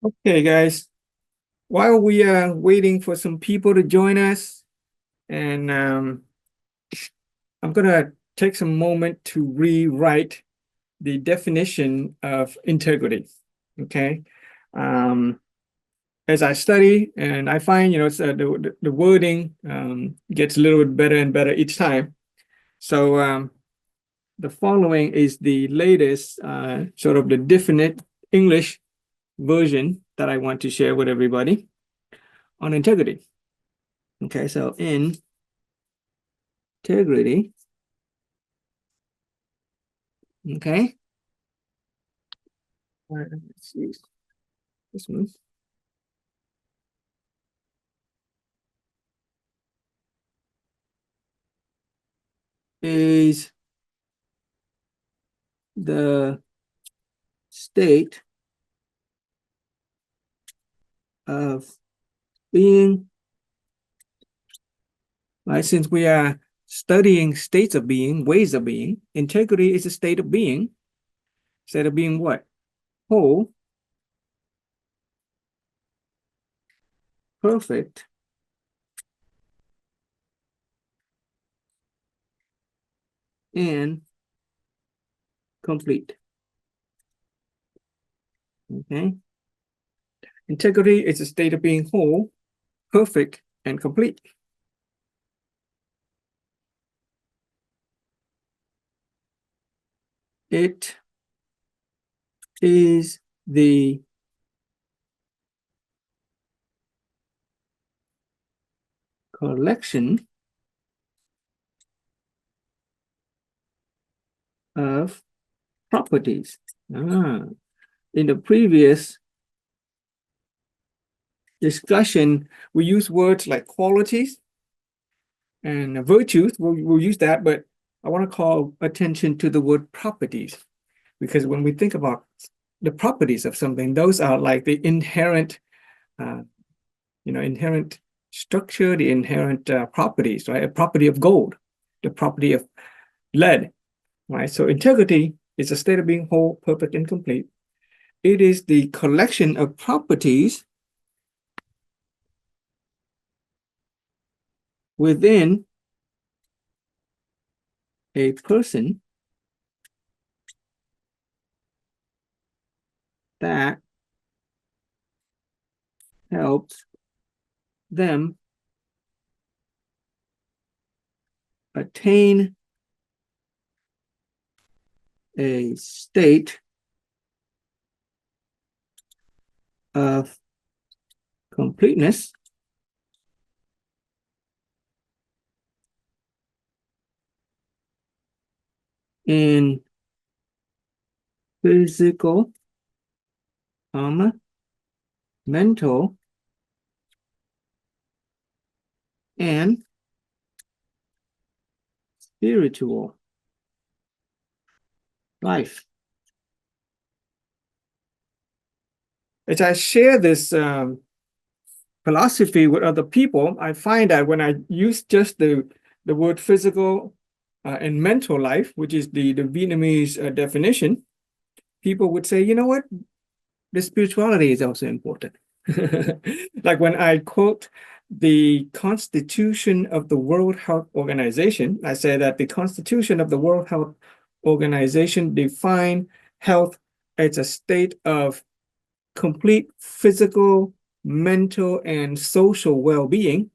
Okay, guys, while we are waiting for some people to join us, and I'm gonna take some moment to rewrite the definition of integrity. Okay, um, as I study and I find, it's the wording gets a little bit better and better each time. So the following is the latest sort of the definite English version that I want to share with everybody on integrity. Okay, so integrity, okay. Let's see this one is the state of being, right? Since we are studying states of being, ways of being, integrity is a state of being. State of being what? Whole, perfect, and complete. Okay. Integrity is a state of being whole, perfect, and complete. It is the collection of properties. In the previous discussion, we use words like qualities and virtues. We'll use that, but I want to call attention to the word properties, because when we think about the properties of something, those are like the inherent, uh, inherent structure, the inherent properties, right? A property of gold, the property of lead, right? So integrity is a state of being whole, perfect, and complete. It is the collection of properties within a person that helps them attain a state of completeness in physical, mental, and spiritual life. As I share this philosophy with other people, I find that when I use just the word physical and mental life, which is the Vietnamese definition, people would say, you know what? The spirituality is also important. Like when I quote the Constitution of the World Health Organization, I say that the Constitution of the World Health Organization define health as a state of complete physical, mental, and social well-being,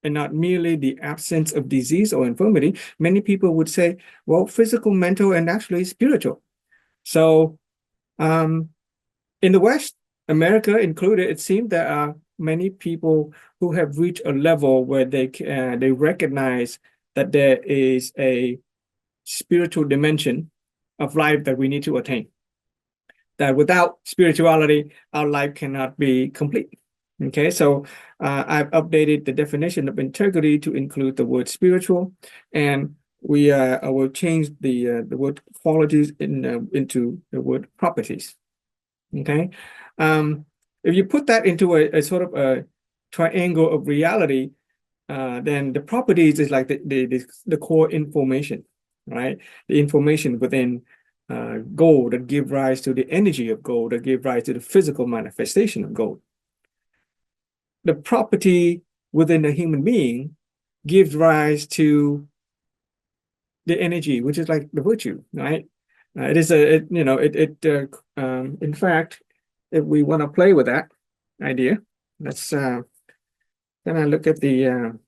and not merely the absence of disease or infirmity. Many people would say, well, physical, mental, and actually spiritual. So in the West, America included, it seems there are many people who have reached a level where they recognize that there is a spiritual dimension of life that we need to attain. That without spirituality, our life cannot be complete. Okay, so I've updated the definition of integrity to include the word spiritual, and I will change the word qualities into the word properties. Okay, if you put that into a sort of a triangle of reality, then the properties is like the core information, right? The information within gold that give rise to the energy of gold, that give rise to the physical manifestation of gold. The property within a human being gives rise to the energy, which is like the virtue, right? It is in fact, if we want to play with that idea, let's kind of look at the,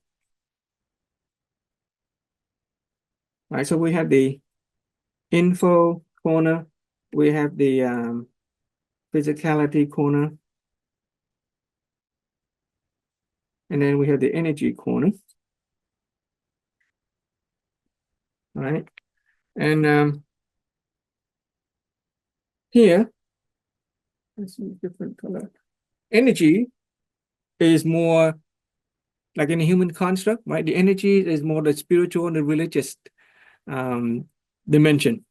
right, so we have the info corner, we have the physicality corner, and then we have the energy corner, right? And here, let's see different color. Energy is more like in a human construct, right? The energy is more the spiritual and the religious dimension,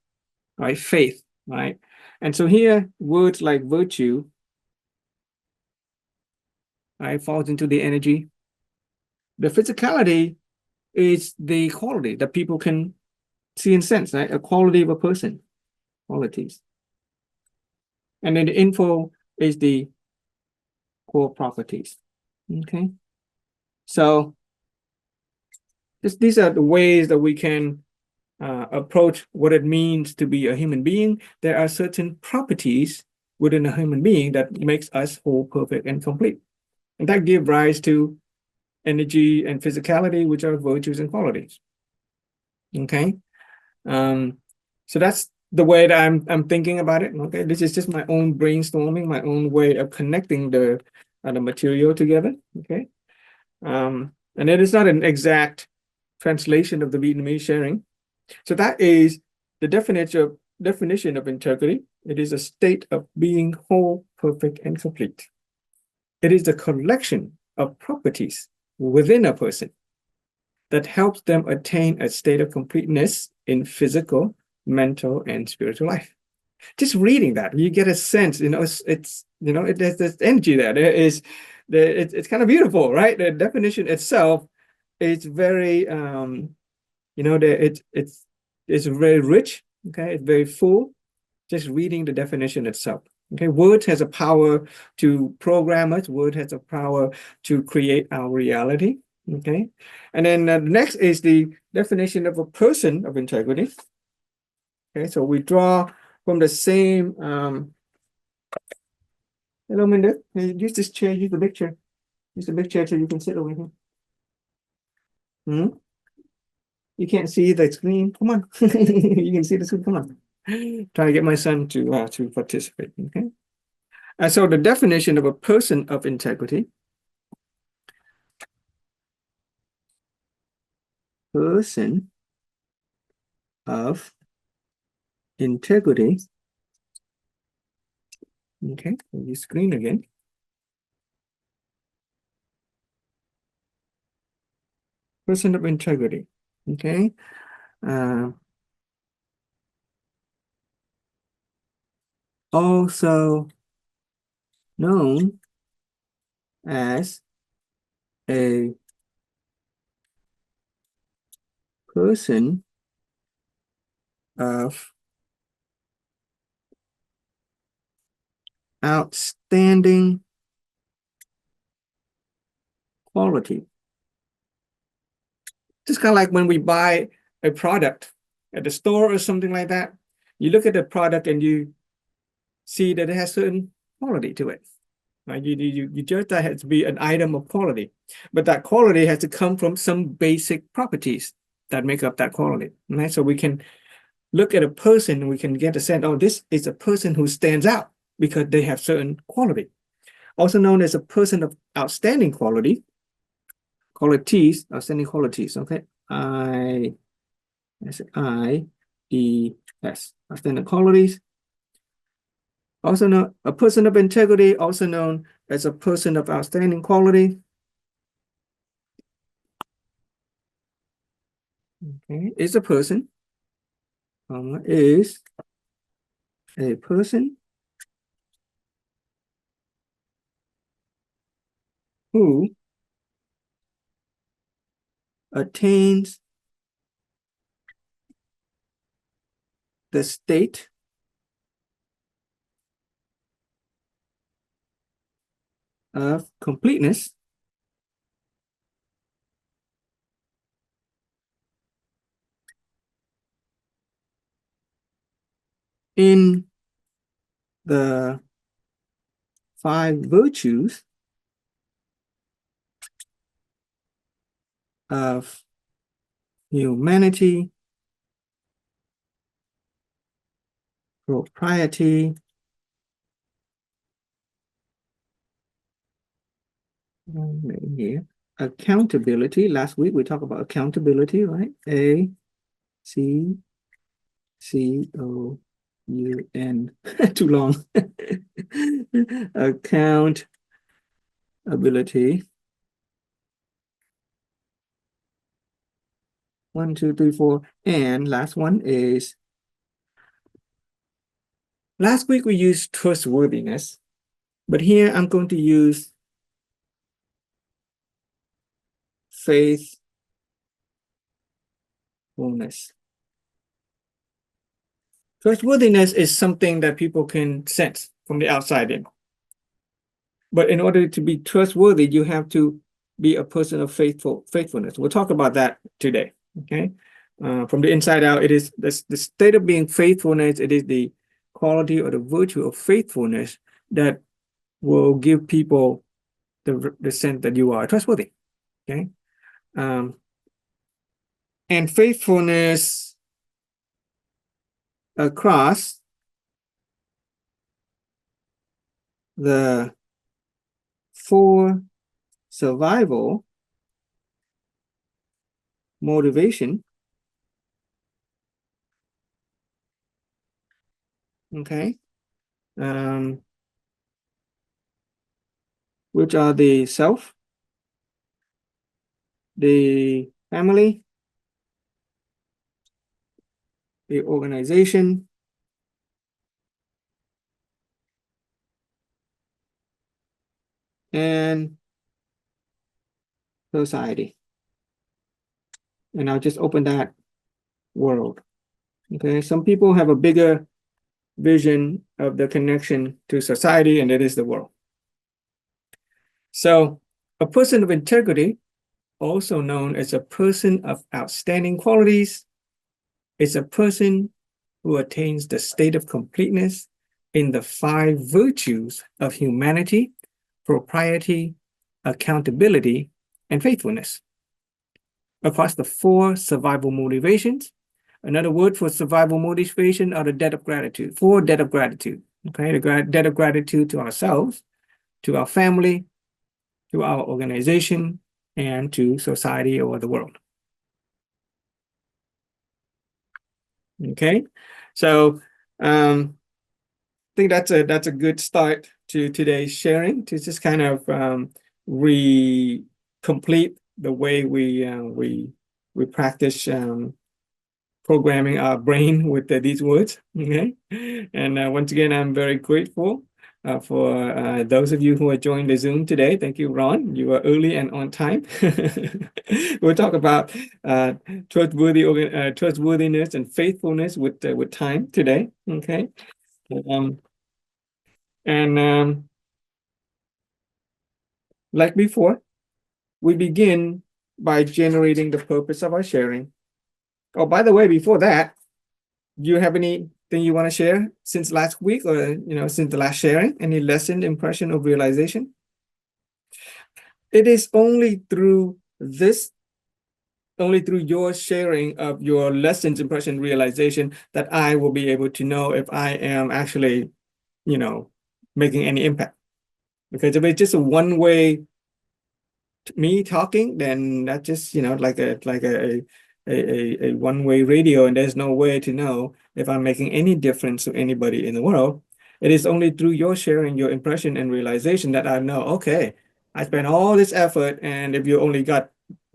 right? Faith, right? And so here, words like virtue, right, falls into the energy. The physicality is the quality that people can see and sense, right? A quality of a person, qualities. And then the info is the core properties. Okay. So these are the ways that we can approach what it means to be a human being. There are certain properties within a human being that makes us whole, perfect, and complete. And that give rise to energy and physicality, which are virtues and qualities. Okay. So that's the way that I'm thinking about it. Okay. This is just my own brainstorming, my own way of connecting the material together. Okay. And it is not an exact translation of the Vietnamese sharing. So that is the definition of integrity. It is a state of being whole, perfect, and complete. It is the collection of properties within a person that helps them attain a state of completeness in physical, mental, and spiritual life. Just reading that, you get a sense, there's this energy there. It's kind of beautiful, right? The definition itself is very, it's very rich. Okay, it's very full. Just reading the definition itself. Okay, word has a power to program us. Word has a power to create our reality. Okay, and then next is the definition of a person of integrity. Okay, so we draw from the same. Hello, Minda. Use this chair. Use the big chair. Use the big chair so you can sit over here. Hmm? You can't see the screen. Come on. You can see the screen. Come on. Trying to get my son to participate. Okay. And so the definition of a person of integrity. Person of integrity. Okay. Use screen again. Person of integrity. Okay. Also known as a person of outstanding quality. Just kind of like when we buy a product at the store or something like that, you look at the product and you see that it has certain quality to it. Right? You judge that has to be an item of quality, but that quality has to come from some basic properties that make up that quality. Right? So we can look at a person and we can get a sense, oh, this is a person who stands out because they have certain quality. Also known as a person of outstanding outstanding qualities. Okay, I-E-S, outstanding qualities. Also known a person of integrity, also known as a person of outstanding quality. Okay, is a person who attains the state of completeness in the five virtues of humanity, propriety, here, accountability. Last week we talked about accountability, right? A-C-C-O-U-N. Too long. Accountability. 1, 2, 3, 4. And last one is, last week we used trustworthiness, but here I'm going to use faithfulness. Trustworthiness is something that people can sense from the outside in. But in order to be trustworthy, you have to be a person of faithfulness. We'll talk about that today. Okay. From the inside out, it is the state of being faithfulness. It is the quality or the virtue of faithfulness that will give people the sense that you are trustworthy. Okay. And faithfulness across the 4 survival motivation. Okay. Which are the self, the family, the organization, and society. And I'll just open that world. Okay, some people have a bigger vision of the connection to society, and that is the world. So a person of integrity, also known as a person of outstanding qualities, is a person who attains the state of completeness in the 5 virtues of humanity, propriety, accountability, and faithfulness. Across the 4 survival motivations, another word for survival motivation are the debt of gratitude, 4 debt of gratitude. Okay, the debt of gratitude to ourselves, to our family, to our organization, and to society or the world. Okay, so I think that's a good start to today's sharing, to just kind of complete the way we practice programming our brain with these words. Okay, and once again, I'm very grateful for those of you who are joining the Zoom today. Thank you, Ron. You are early and on time. We'll talk about trustworthiness and faithfulness with time today. Okay, and like before, we begin by generating the purpose of our sharing. Oh, by the way, before that, do you have anything you want to share since last week, or since the last sharing? Any lesson, impression, or realization? It is only through your sharing of your lessons, impression, realization that I will be able to know if I am actually, making any impact. Because if it's just a one-way me talking, then that's just like a one-way radio, and there's no way to know if I'm making any difference to anybody in the world. It is only through your sharing your impression and realization that I know, okay, I spent all this effort, and if you only got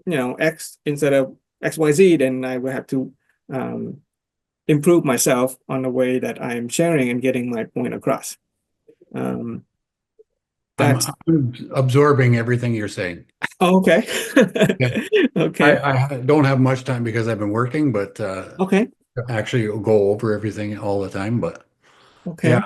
X instead of XYZ, then I will have to improve myself on the way that I'm sharing and getting my point across. I'm That's absorbing everything you're saying. okay. Yeah. Okay. I don't have much time because I've been working, but Okay. actually go over everything all the time. But yeah, Okay.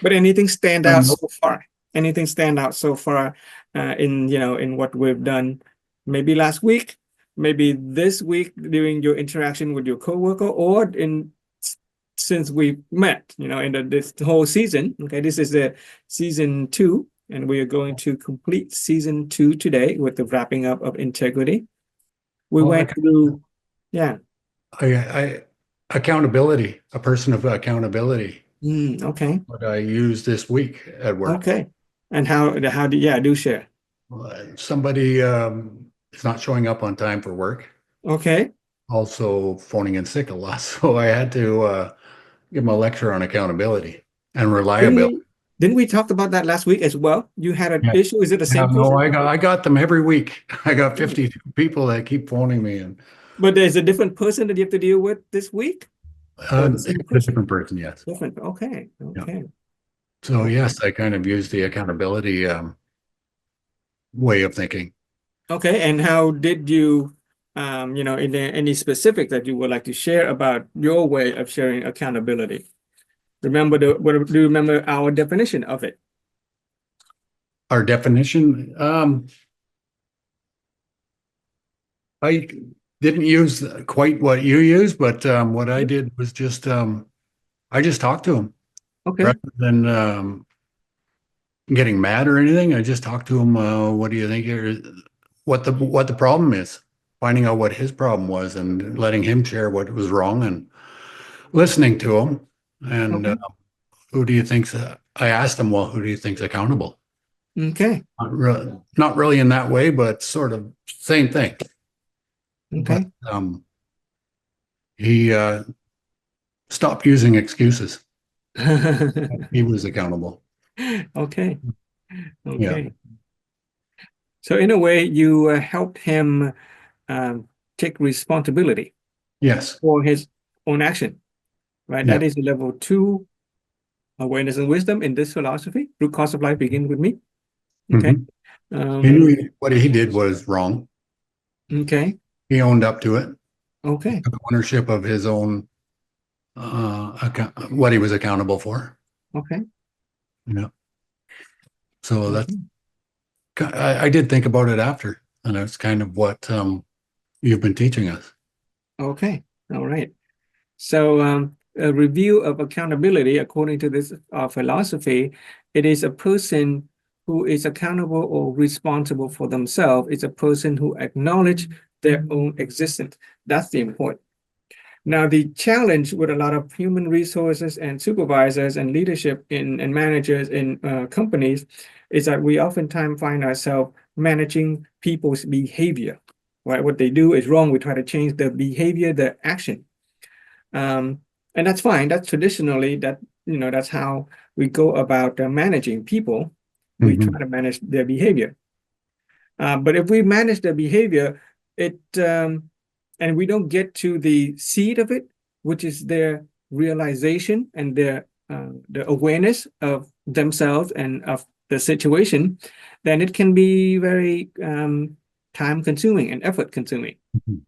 But anything stand out um, so far? Anything stand out so far in in what we've done? Maybe last week, maybe this week during your interaction with your coworker, or in since we met, in this whole season. Okay, this is the season 2, and we are going to complete season 2 today with the wrapping up of integrity. We Well, went through, yeah. accountability, a person of accountability, Okay. what I used this week at work. Okay. And how do yeah, do share. Somebody is not showing up on time for work, Okay. also phoning in sick a lot. So I had to give him a lecture on accountability and Didn't reliability. we didn't we talk about that last week as well? You had an Yeah. issue. Is it the Yeah, same no, person? I got them every week. I got 52 people that keep phoning me, and But there's a different person that you have to deal with this week, or the same it's a person? different person, yes. Different. Okay. Yeah. Okay. So Okay. yes, I kind of use the accountability way of thinking. Okay. And how did you, in there any specific that you would like to share about your way of sharing accountability? Remember do you remember our definition of it? Our definition, I didn't use quite what you used, but what I did was just I just talked to him Okay. rather than getting mad or anything. I just talked to him. What do you think? What the problem is? Finding out what his problem was and letting him share what was wrong and listening to him. And Okay. who do you think's? I asked him, well, who do you think's accountable? Okay. Not really in that way, but sort of same thing. But Okay. he stopped using excuses. He was accountable. Okay. Yeah. Okay. So in a way, you helped him take responsibility Yes. for his own action, right? Yeah. That is level 2 awareness and wisdom in this philosophy. Root cause of life begin with me. Okay. Mhm. He Um, knew what he did was wrong. okay. He owned up to it. He Okay. took ownership of his own what he was accountable for. Okay. Yeah. So that's Okay. I did think about it after, and that's kind of what you've been teaching us. Okay. All right. So a review of accountability, according to this philosophy, it is a person who is accountable or responsible for themselves. It's a person who acknowledge their own existence. That's the important. Now, the challenge with a lot of human resources and supervisors and leadership and managers in companies is that we oftentimes find ourselves managing people's behavior. Right? What they do is wrong. We try to change the behavior, the action. Um, and that's fine. That's traditionally that's how we go about managing people. We try Mhm. to manage their behavior. But if we manage their behavior, it and we don't get to the seed of it, which is their realization and their the awareness of themselves and of the situation, then it can be very time consuming and effort consuming. Mhm.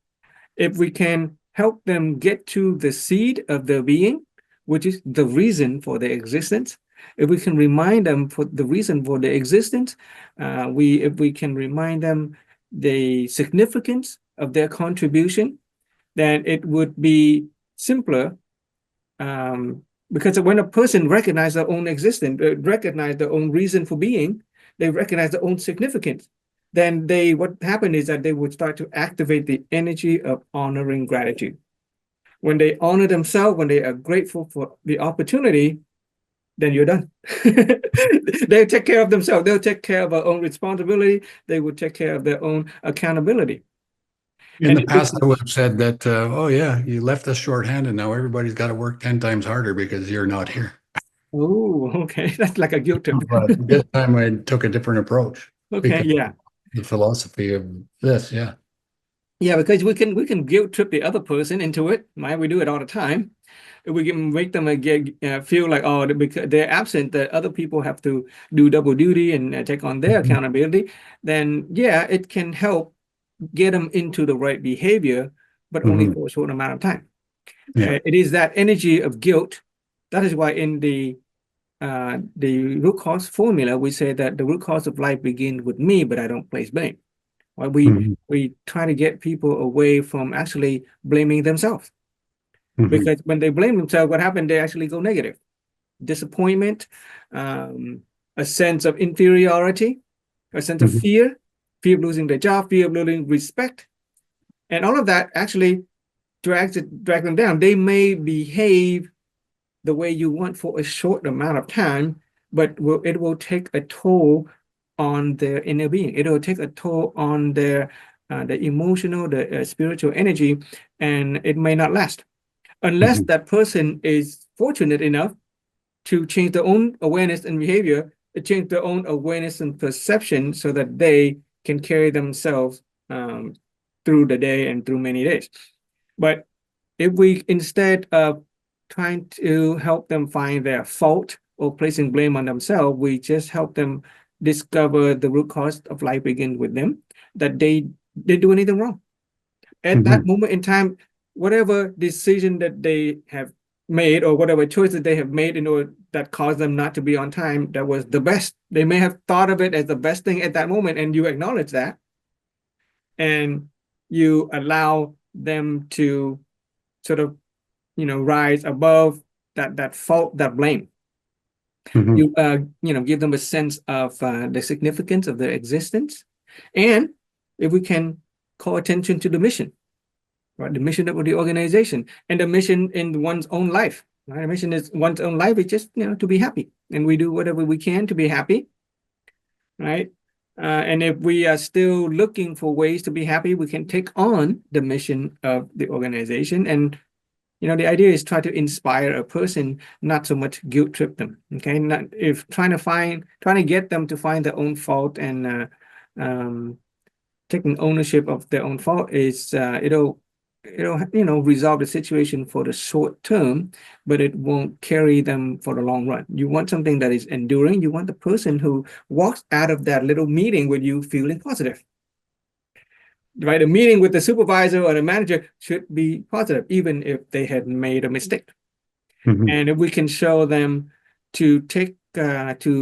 If we can help them get to the seed of their being, which is the reason for their existence, if we can remind them for the reason for their existence, if we can remind them the significance of their contribution, then it would be simpler. Because when a person recognizes their own existence, recognize their own reason for being, they recognize their own significance. Then what happened is that they would start to activate the energy of honoring gratitude. When they honor themselves, when they are grateful for the opportunity, then you're done. They'll take care of themselves. They'll take care of their own responsibility. They will take care of their own accountability. In And the it past, I would becomes, have said that, oh yeah, you left us shorthanded. Now everybody's got to work 10 times harder because you're not here. oh, okay. That's like a guilt trip. But this time I took a different approach Okay, because yeah. the philosophy of this, yeah. Yeah, because we can guilt trip the other person into it, right? We do it all the time. We can make them feel like, oh, because they're absent, that other people have to do double duty and take on their Mhm. accountability. Then yeah, it can help get them into the right behavior, but only Mhm. for a short amount of time. Yeah. It is that energy of guilt. That is why in the the root cause formula, we say that the root cause of life begins with me, but I don't place blame. Right? Mhm. We try to get people away from actually blaming themselves, Mhm. because when they blame themselves, what happened? They actually go negative. Disappointment, um, a sense of inferiority, a sense of Mhm. fear, fear of losing their job, fear of losing respect, and all of that actually drag them down. They may behave the way you want for a short amount of time, but it will take a toll on their inner being. It will take a toll on the emotional, the spiritual energy, and it may not last unless Mhm. that person is fortunate enough to change their own awareness and behavior, to change their own awareness and perception so that they can carry themselves through the day and through many days. But if we, instead of trying to help them find their fault or placing blame on themselves, we just help them discover the root cause of life begins with them, that they do anything wrong. At that Mhm. moment in time, whatever decision that they have made or whatever choices they have made in order that caused them not to be on time, that was the best. They may have thought of it as the best thing at that moment, and you acknowledge that, and you allow them to sort of rise above that fault, that blame. Mhm. You give them a sense of the significance of their existence, and if we can call attention to the mission, right? The mission of the organization and the mission in one's own life. Right? The mission is one's own life is just to be happy, and we do whatever we can to be happy, right? And if we are still looking for ways to be happy, we can take on the mission of the organization. And the idea is try to inspire a person, not so much guilt trip them. Okay, not if trying to get them to find their own fault and um, taking ownership of their own fault is it'll resolve the situation for the short term, but it won't carry them for the long run. You want something that is enduring. You want the person who walks out of that little meeting with you feeling positive, right? A meeting with the supervisor or the manager should be positive, even if they had made a mistake. Mhm. And if we can show them to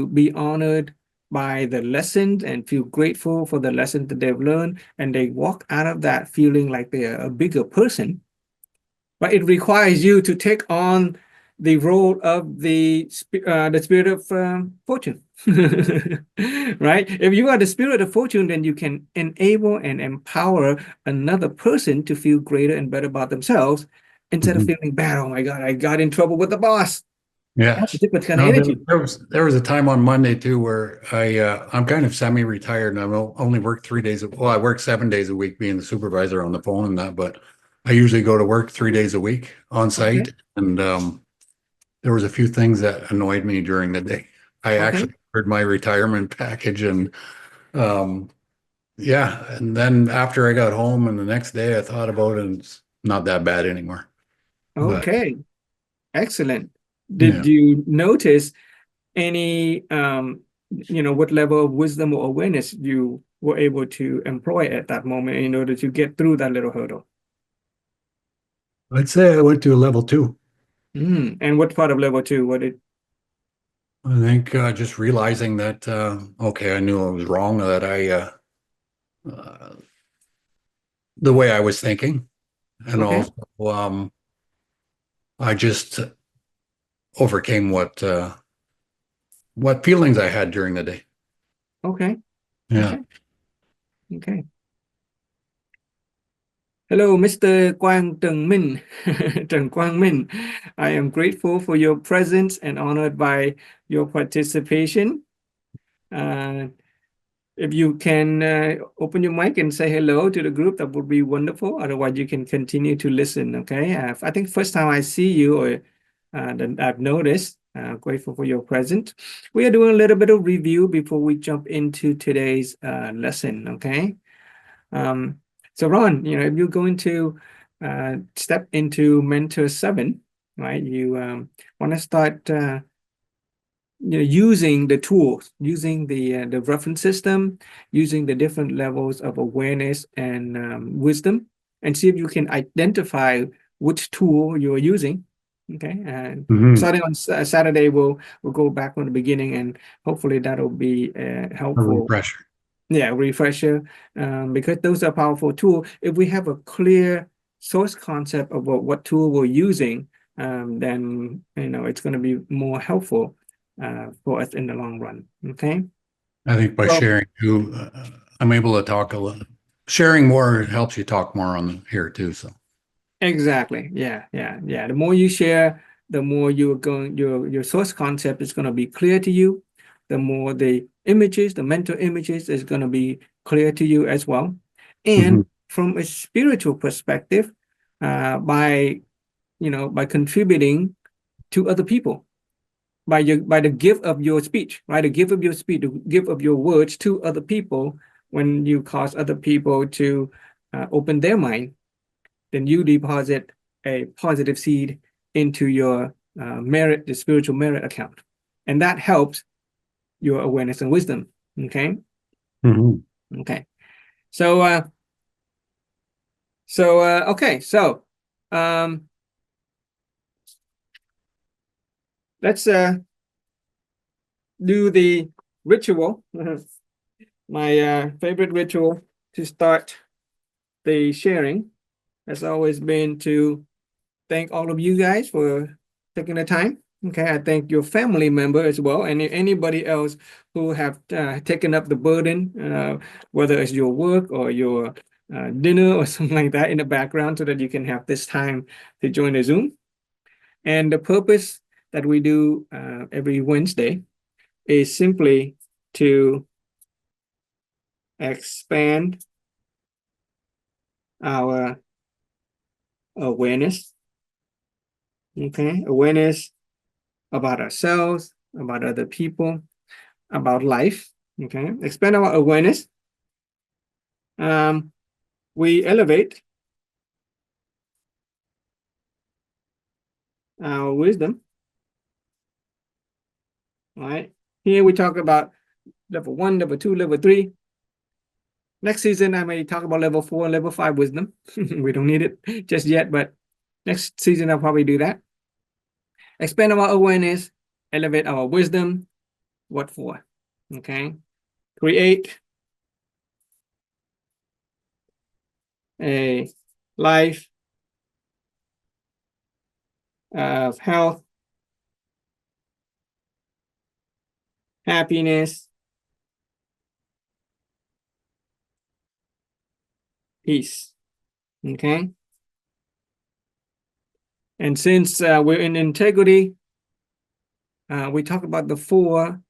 be honored by the lessons and feel grateful for the lessons that they've learned, and they walk out of that feeling like they're a bigger person, but it requires you to take on the role of the spirit of fortune, right? If you are the spirit of fortune, then you can enable and empower another person to feel greater and better about themselves instead of Mhm. feeling bad. Oh my God, I got in trouble with the boss. That's a Yes. different kind of No, energy. there was a time on Monday too where I'm kind of semi-retired and only work 3 days. Well, I work 7 days a week being the supervisor on the phone and that, but I usually go to work 3 days a week on Okay, site. And there was a few things that annoyed me during the day. I okay, actually heard my retirement package and um, yeah. And then after I got home and the next day I thought about it and it's not that bad anymore. But okay. Excellent. Did yeah. you notice any what level of wisdom or awareness you were able to employ at that moment in order to get through that little hurdle? I'd say I went to a level two. And what part of level two? What it I think just realizing that, okay, I knew I was wrong, that uh, the way I was thinking, and okay, also I just overcame what feelings I had during the day. okay, Yeah. okay, okay. Hello, Mr. Quang Trần Minh, Trần Quang Minh. I am grateful for your presence and honored by your participation. Uh, if you can open your mic and say hello to the group, that would be wonderful. Otherwise, you can continue to listen. Okay. I think first time I see you, or that I've noticed. Grateful for your presence. We are doing a little bit of review before we jump into today's lesson. Okay. Um, so Ron, if you're going to step into Mentor 7, right? You want to start using the tools, using the reference system, using the different levels of awareness and wisdom, and see if you can identify which tool you're using. Okay, and Mhm. starting on Saturday, we'll go back from the beginning, and hopefully that'll be A helpful. refresher. Yeah, refresher, because those are powerful tools. If we have a clear source concept of what tool we're using, then it's going to be more helpful for us in the long run. Okay. I think by So sharing too, I'm able to talk a little. Sharing more helps you talk more on here too. So exactly. Yeah, yeah, yeah. The more you share, the more your source concept is going to be clear to you. The more the images, the mental images is going to be clear to you as well. Mhm. And from a spiritual perspective, by contributing to other people, by the gift of your speech, right? The gift of your speech, the gift of your words to other people, when you cause other people to open their mind, then you deposit a positive seed into your merit, the spiritual merit account. And that helps your awareness and wisdom. Okay. Mhm. Okay. So um, let's do the ritual. My favorite ritual to start the sharing has always been to thank all of you guys for taking the time. Okay, I thank your family member as well, and anybody else who have taken up the burden, whether it's your work or your dinner or something like that in the background, so that you can have this time to join the Zoom. And the purpose that we do every Wednesday is simply to expand our awareness. Okay, awareness about ourselves, about other people, about life. Okay, expand our awareness. We elevate our wisdom. All right. Here we talk about level 1, level 2, level 3. Next season, I may talk about level 4, level 5 wisdom. We don't need it just yet, but next season, I'll probably do that. Expand our awareness, elevate our wisdom. What for? Okay. Create a life of health, happiness, peace. Okay. And since we're in integrity, we talk about the 4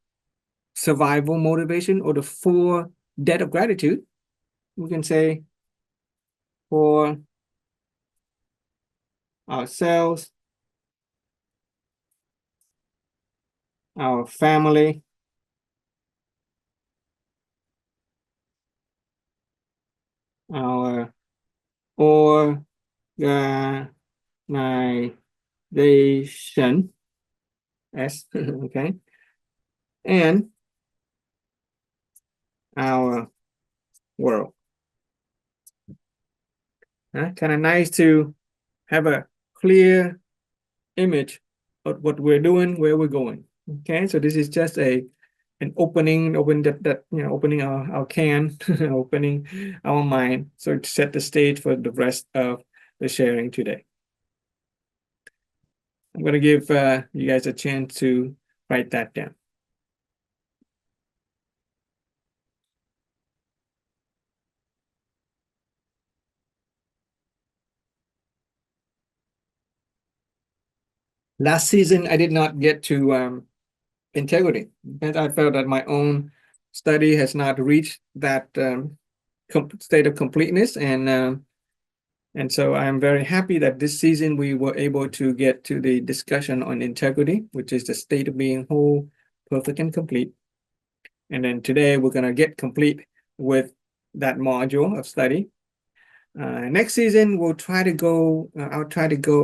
survival motivation, or the 4 debt of gratitude. We can say for ourselves, our family, our organization, S, okay, and our world. Kind of nice to have a clear image of what we're doing, where we're going. Okay, so this is just an opening opening our can, opening our mind, so to set the stage for the rest of the sharing today. I'm going to give you guys a chance to write that down. Last season, I did not get to integrity, and I felt that my own study has not reached that state of completeness, and so I'm very happy that this season we were able to get to the discussion on integrity, which is the state of being whole, perfect, and complete. And then today we're going to get complete with that module of study. Next season, I'll try to go a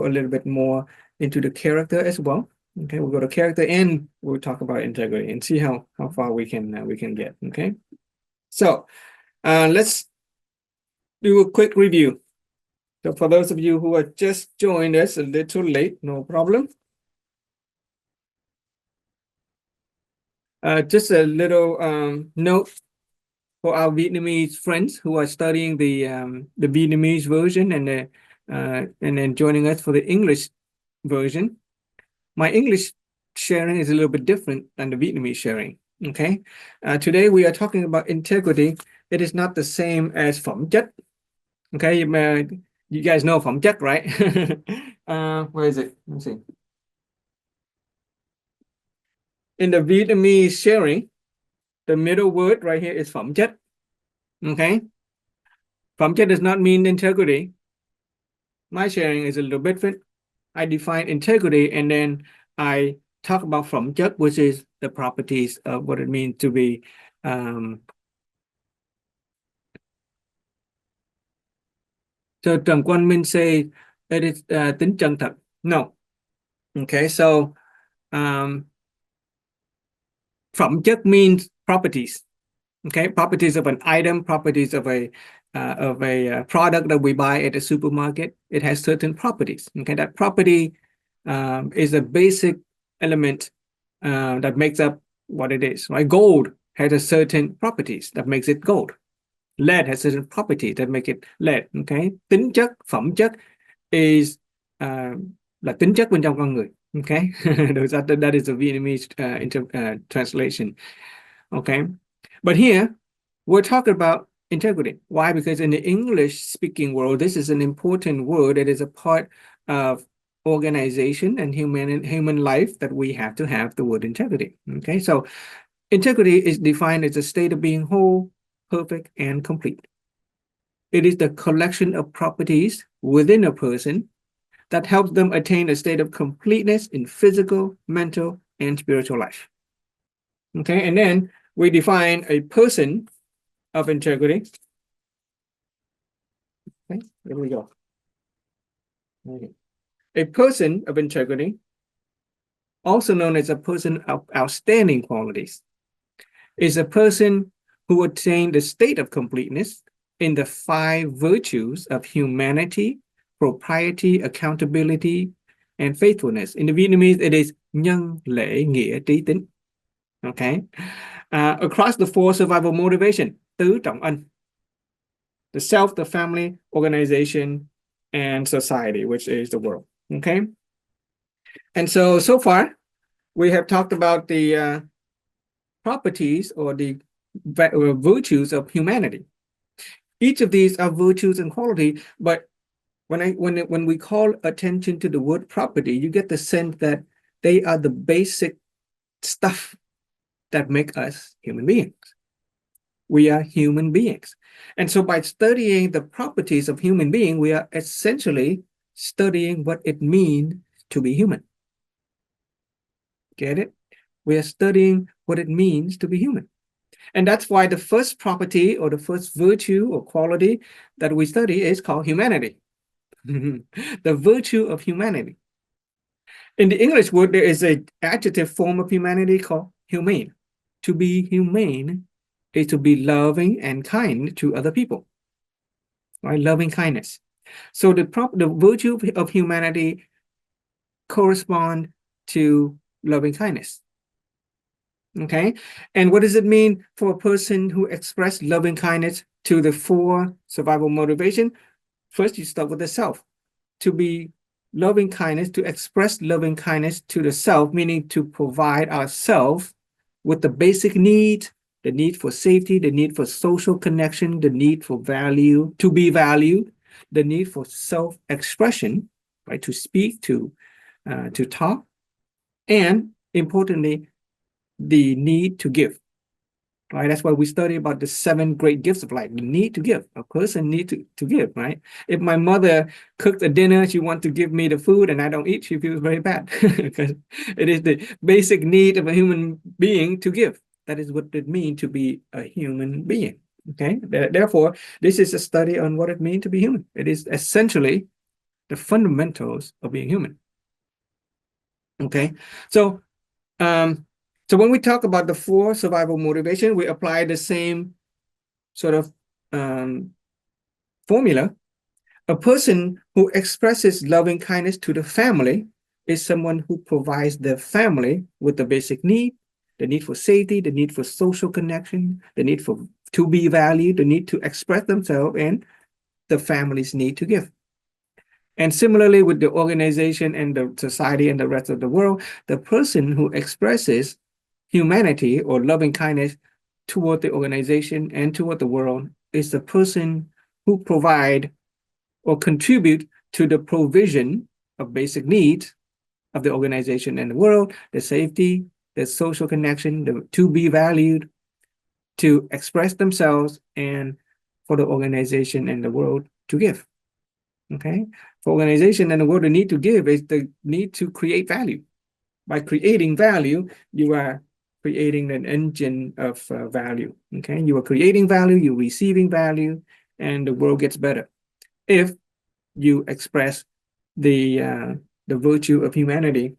little bit more into the character as well. Okay, we'll go to character and we'll talk about integrity and see how far we can get. Okay, so let's do a quick review. So for those of you who are just joined us a little late, no problem. Just a little note for our Vietnamese friends who are studying the Vietnamese version and then joining us for the English version. My English sharing is a little bit different than the Vietnamese sharing. Okay. Today we are talking about integrity. It is not the same as phẩm chất. Okay, you guys know phẩm chất, right? Where is it? Let's see. In the Vietnamese sharing, the middle word right here is phẩm chất. Okay. Phẩm chất does not mean integrity. My sharing is a little bit different. I define integrity and then I talk about phẩm chất, which is the properties of what it means to be so Trần Quang Minh say it is tính chân thật. No. Okay, so phẩm chất means properties. Okay, properties of an item, properties of a product that we buy at a supermarket. It has certain properties. Okay, that property is a basic element that makes up what it is. Right, gold has a certain properties that makes it gold. Lead has certain properties that make it lead. Okay, tính chất, phẩm chất is là tính chất bên trong con người. Okay, that is a Vietnamese translation. Okay, but here we're talking about integrity. Why? Because in the English speaking world, this is an important word. It is a part of organization and human life that we have to have the word integrity. Okay, so integrity is defined as a state of being whole, perfect, and complete. It is the collection of properties within a person that helps them attain a state of completeness in physical, mental, and spiritual life. Okay, and then we define a person of integrity. Okay, there we go. Okay. A person of integrity, also known as a person of outstanding qualities, is a person who attained the state of completeness in the 5 virtues of humanity, propriety, accountability, and faithfulness. In the Vietnamese, it is nhân, lễ, nghĩa, trí, tính. Okay. Across the 4 survival motivation, tứ trọng ân, the self, the family, organization, and society, which is the world. Okay. And so far, we have talked about the properties or the virtues of humanity. Each of these are virtues and quality, but when we call attention to the word property, you get the sense that they are the basic stuff that make us human beings. We are human beings. And so by studying the properties of human being, we are essentially studying what it means to be human. Get it? We are studying what it means to be human. And that's why the first property or the first virtue or quality that we study is called humanity. The virtue of humanity. In the English word, there is an adjective form of humanity called humane. To be humane is to be loving and kind to other people. Right? Loving kindness. So the virtue of humanity correspond to loving kindness. Okay, and what does it mean for a person who express loving kindness to the 4 survival motivation? First, you start with the self. To be loving kindness, to express loving kindness to the self, meaning to provide ourselves with the basic needs, the need for safety, the need for social connection, the need for value, to be valued, the need for self-expression, right? To speak, to talk, and importantly, the need to give. Right? That's why we study about the 7 great gifts of life. The need to give. A person need to give, right? If my mother cooked a dinner, she wants to give me the food and I don't eat, she feels very bad because it is the basic need of a human being to give. That is what it means to be a human being. Okay. Therefore, this is a study on what it means to be human. It is essentially the fundamentals of being human. Okay. So when we talk about the 4 survival motivation, we apply the same sort of formula A person who expresses loving kindness to the family is someone who provides the family with the basic need, the need for safety, the need for social connection, the need for to be valued, the need to express themselves, and the family's need to give. And similarly with the organization and the society and the rest of the world, the person who expresses humanity or loving kindness toward the organization and toward the world is the person who provide or contribute to the provision of basic needs of the organization and the world, the safety, the social connection, to be valued, to express themselves, and for the organization and the world to give. Okay, for organization and the world, the need to give is the need to create value. By creating value, you are creating an engine of value. Okay, you are creating value, you're receiving value, and the world gets better if you express the virtue of humanity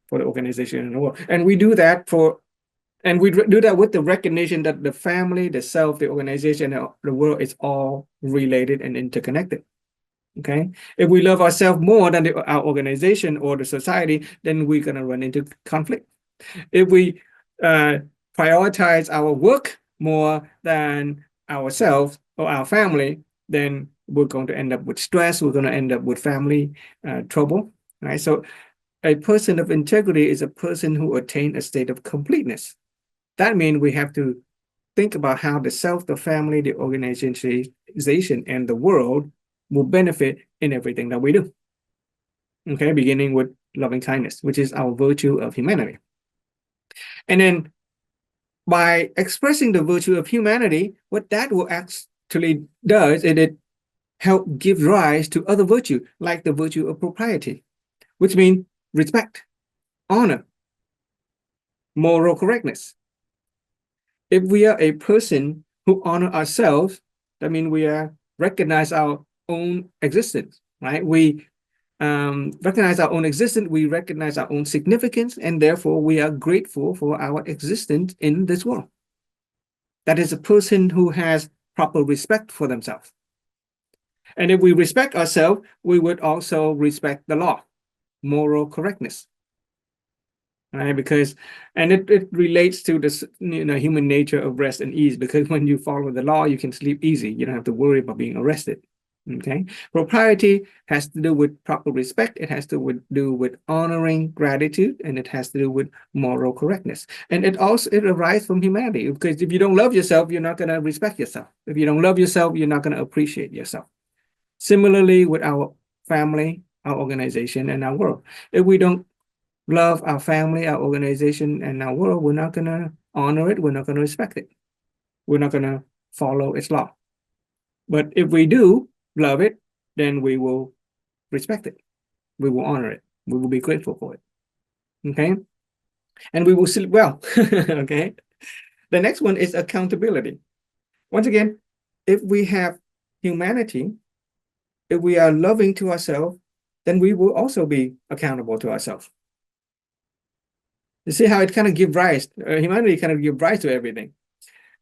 for the organization and the world. And we do that do that with the recognition that the family, the self, the organization, the world is all related and interconnected. Okay, if we love ourselves more than our organization or the society, then we're going to run into conflict. If we prioritize our work more than ourselves or our family, then we're going to end up with stress. We're going to end up with family trouble. Right. So a person of integrity is a person who attained a state of completeness. That means we have to think about how the self, the family, the organization, and the world will benefit in everything that we do. Okay, beginning with loving kindness, which is our virtue of humanity. And then by expressing the virtue of humanity, what that will actually does is it help give rise to other virtue, like the virtue of propriety, which means respect, honor, moral correctness. If we are a person who honor ourselves, that means we are recognize our own existence, right? We recognize our own existence, we recognize our own significance, and therefore we are grateful for our existence in this world. That is a person who has proper respect for themselves. And if we respect ourselves, we would also respect the law, moral correctness. Right? Because, and it relates to this, human nature of rest and ease, because when you follow the law, you can sleep easy. You don't have to worry about being arrested. Okay. Propriety has to do with proper respect. It has to do with honoring gratitude, and it has to do with moral correctness. And it arises from humanity, because if you don't love yourself, you're not going to respect yourself. If you don't love yourself, you're not going to appreciate yourself. Similarly with our family, our organization, and our world. If we don't love our family, our organization, and our world, we're not going to honor it. We're not going to respect it. We're not going to follow its law. But if we do love it, then we will respect it. We will honor it. We will be grateful for it. Okay. And we will sleep well. Okay. The next one is accountability. Once again, if we have humanity, if we are loving to ourselves, then we will also be accountable to ourselves. You see how it kind of gives rise, humanity kind of gives rise to everything.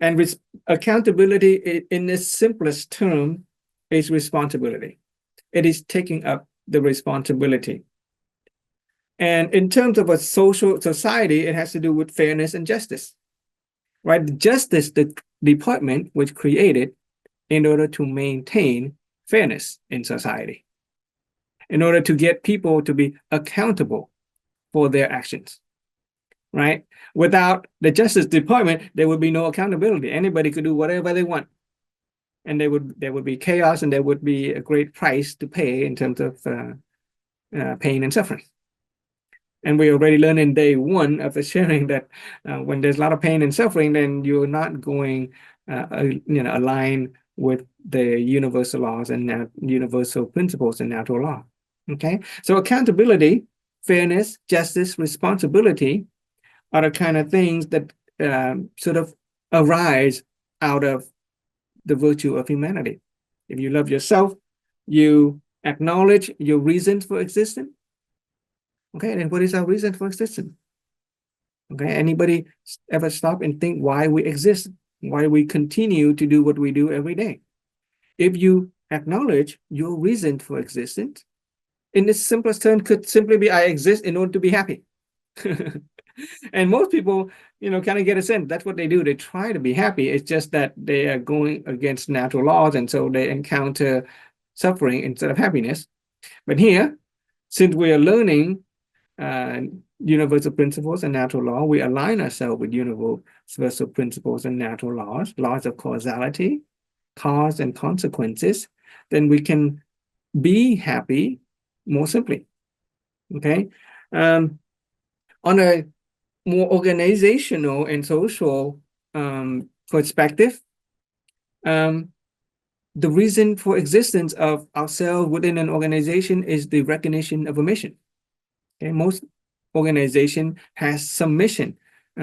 And with accountability, in the simplest term, is responsibility. It is taking up the responsibility. And in terms of a social society, it has to do with fairness and justice, right? The justice, the department was created in order to maintain fairness in society, in order to get people to be accountable for their actions, right? Without the Justice Department, there would be no accountability. Anybody could do whatever they want. And there would be chaos, and there would be a great price to pay in terms of pain and suffering. And we already learned in day one of the sharing that when there's a lot of pain and suffering, then you're not going align with the universal laws and universal principles in natural law. Okay, so accountability, fairness, justice, responsibility are the kind of things that sort of arise out of the virtue of humanity. If you love yourself, you acknowledge your reasons for existence. Okay, then what is our reason for existence? Okay, anybody ever stop and think why we exist, why we continue to do what we do every day? If you acknowledge your reason for existence. In its simplest term, could simply be I exist in order to be happy. And most people, kind of get a sense that's what they do. They try to be happy. It's just that they are going against natural laws, and so they encounter suffering instead of happiness. But here, since we are learning uh, universal principles and natural law, we align ourselves with universal principles and natural laws of causality, cause and consequences, then we can be happy more simply. Okay. On a more organizational and social perspective, the reason for existence of ourselves within an organization is the recognition of a mission. Okay, most organization has some mission,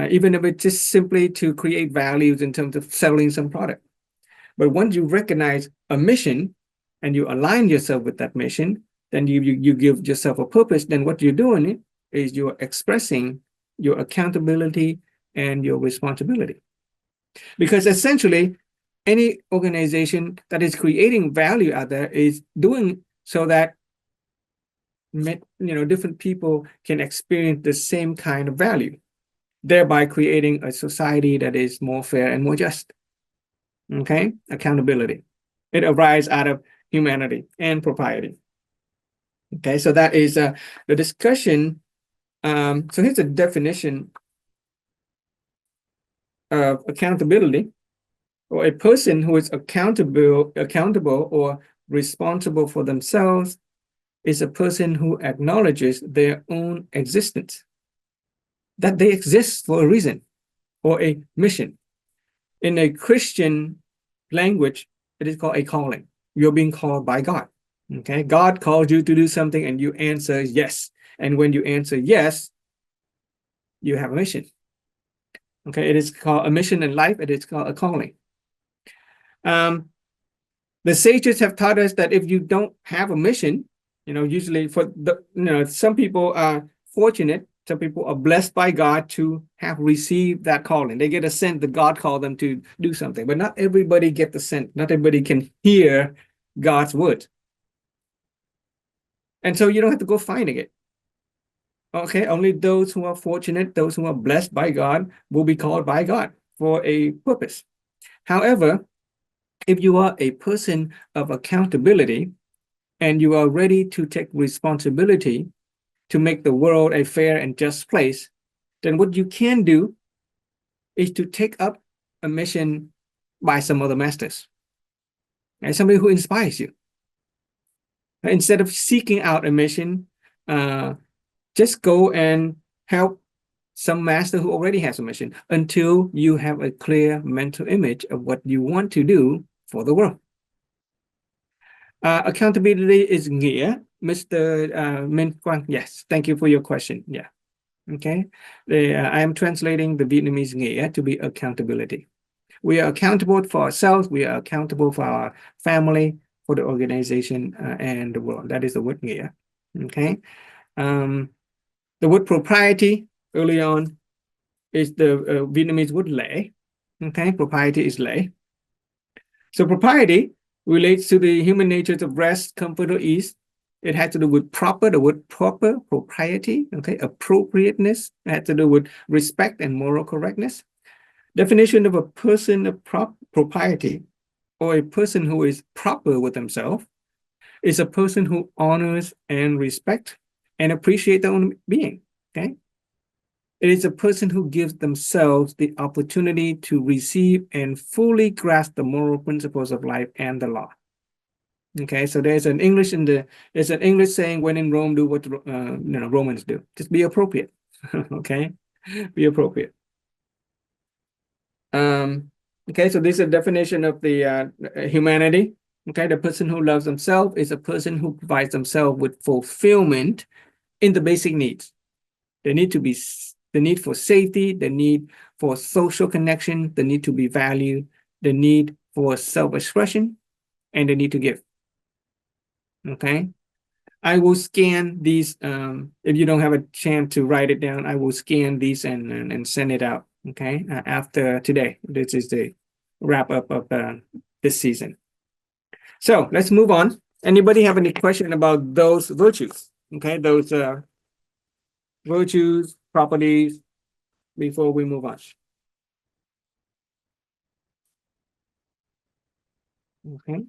even if it's just simply to create values in terms of selling some product. But once you recognize a mission and you align yourself with that mission, then you give yourself a purpose. Then what you're doing is you're expressing your accountability and your responsibility. Because essentially, any organization that is creating value out there is doing so that different people can experience the same kind of value, thereby creating a society that is more fair and more just. Okay, accountability. It arises out of humanity and propriety. Okay, so that is the discussion. So here's a definition of accountability, or a person who is accountable or responsible for themselves is a person who acknowledges their own existence, that they exist for a reason or a mission. In a Christian language, it is called a calling. You're being called by God. Okay, God calls you to do something and you answer yes. And when you answer yes, you have a mission. Okay, it is called a mission in life. It is called a calling. The sages have taught us that if you don't have a mission, usually for some people are fortunate. Some people are blessed by God to have received that calling. They get a sense that God called them to do something, but not everybody get the sense. Not everybody can hear God's word. And so you don't have to go finding it. Okay, only those who are fortunate, those who are blessed by God, will be called by God for a purpose. However, if you are a person of accountability and you are ready to take responsibility to make the world a fair and just place, then what you can do is to take up a mission by some other masters and somebody who inspires you. Instead of seeking out a mission, just go and help some master who already has a mission until you have a clear mental image of what you want to do for the world. Accountability is nghĩa, Mr. Minh Quang. Yes, thank you for your question. Yeah, okay. I am translating the Vietnamese nghĩa to be accountability. We are accountable for ourselves. We are accountable for our family, for the organization, and the world. That is the word nghĩa. Okay. The word propriety early on is the Vietnamese word lễ. Okay, propriety is lễ. So propriety relates to the human natures of rest, comfort, or ease. It has to do with proper, the word proper, propriety, okay, appropriateness. It has to do with respect and moral correctness. Definition of a person of propriety, or a person who is proper with himself, is a person who honors and respects and appreciates their own being, okay? It is a person who gives themselves the opportunity to receive and fully grasp the moral principles of life and the law. Okay, so there's an English saying, when in Rome, do what Romans do. Just be appropriate. Okay, be appropriate. Okay, so this is a definition of the humanity. Okay, the person who loves themselves is a person who provides themselves with fulfillment in the basic needs. They need to be the need for safety, the need for social connection, the need to be valued, the need for self-expression, and the need to give. Okay, I will scan these. If you don't have a chance to write it down, I will scan these and send it out. Okay, after today. This is the wrap up of this season. So let's move on. Anybody have any question about those virtues? Okay, those virtues, properties, before we move on. Okay.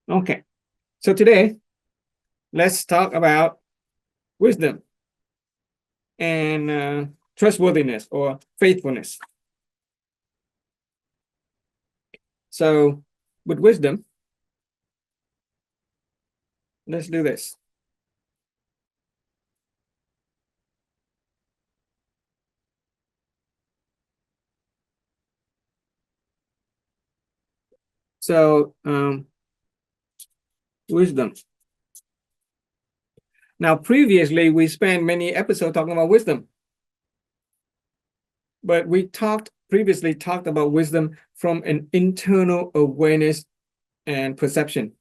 Okay. So today, let's talk about wisdom and trustworthiness or faithfulness. So with wisdom, let's do this. So wisdom. Now, previously, we spent many episodes talking about wisdom, but we previously talked about wisdom from an internal awareness and perception.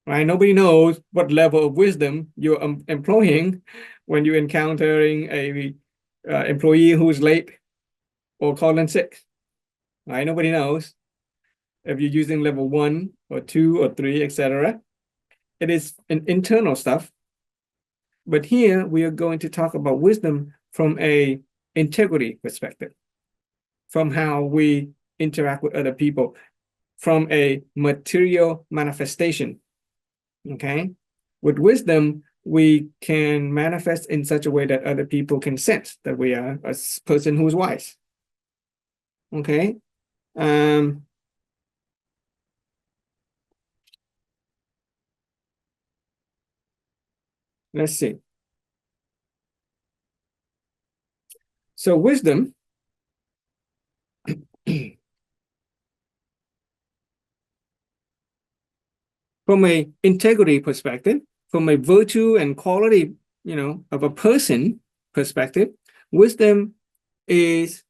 Right? Nobody knows what level of wisdom you're employing when you're encountering a employee who's late or calling sick. Right? Nobody knows if you're using level 1 or 2 or 3, etc. It is an internal stuff. But here we are going to talk about wisdom from a integrity perspective, from how we interact with other people, from a material manifestation. Okay. With wisdom, we can manifest in such a way that other people can sense that we are a person who's wise. Okay. Let's see. So wisdom from a integrity perspective, from a virtue and quality, of a person perspective, wisdom is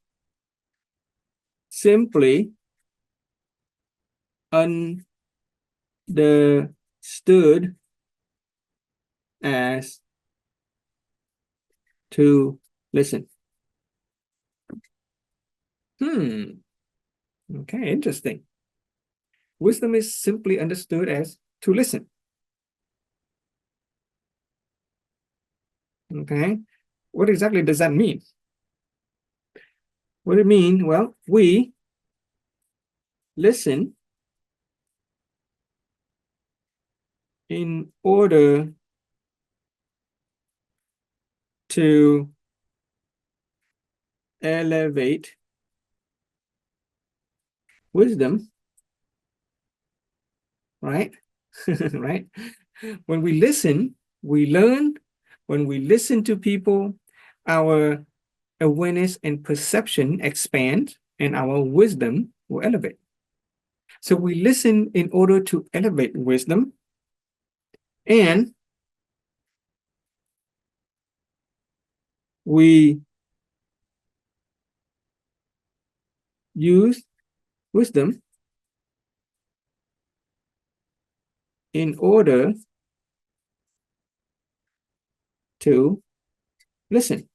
simply understood as to listen. Okay, interesting. Wisdom is simply understood as to listen. Okay, what exactly does that mean? What it mean? Well, we listen in order to elevate wisdom, right? Right? When we listen, we learn. When we listen to people, our awareness and perception expand and our wisdom will elevate. So we listen in order to elevate wisdom, and we use wisdom in order to listen.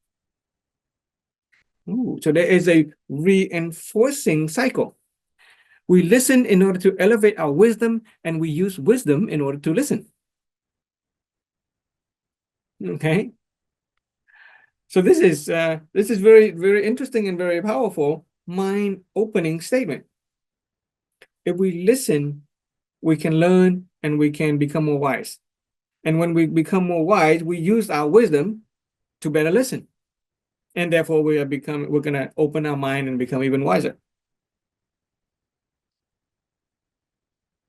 Ooh, so there is a reinforcing cycle. We listen in order to elevate our wisdom, and we use wisdom in order to listen. Okay. So this is very, very interesting and very powerful mind-opening statement. If we listen, we can learn and we can become more wise. And when we become more wise, we use our wisdom to better listen. And therefore we're gonna open our mind and become even wiser.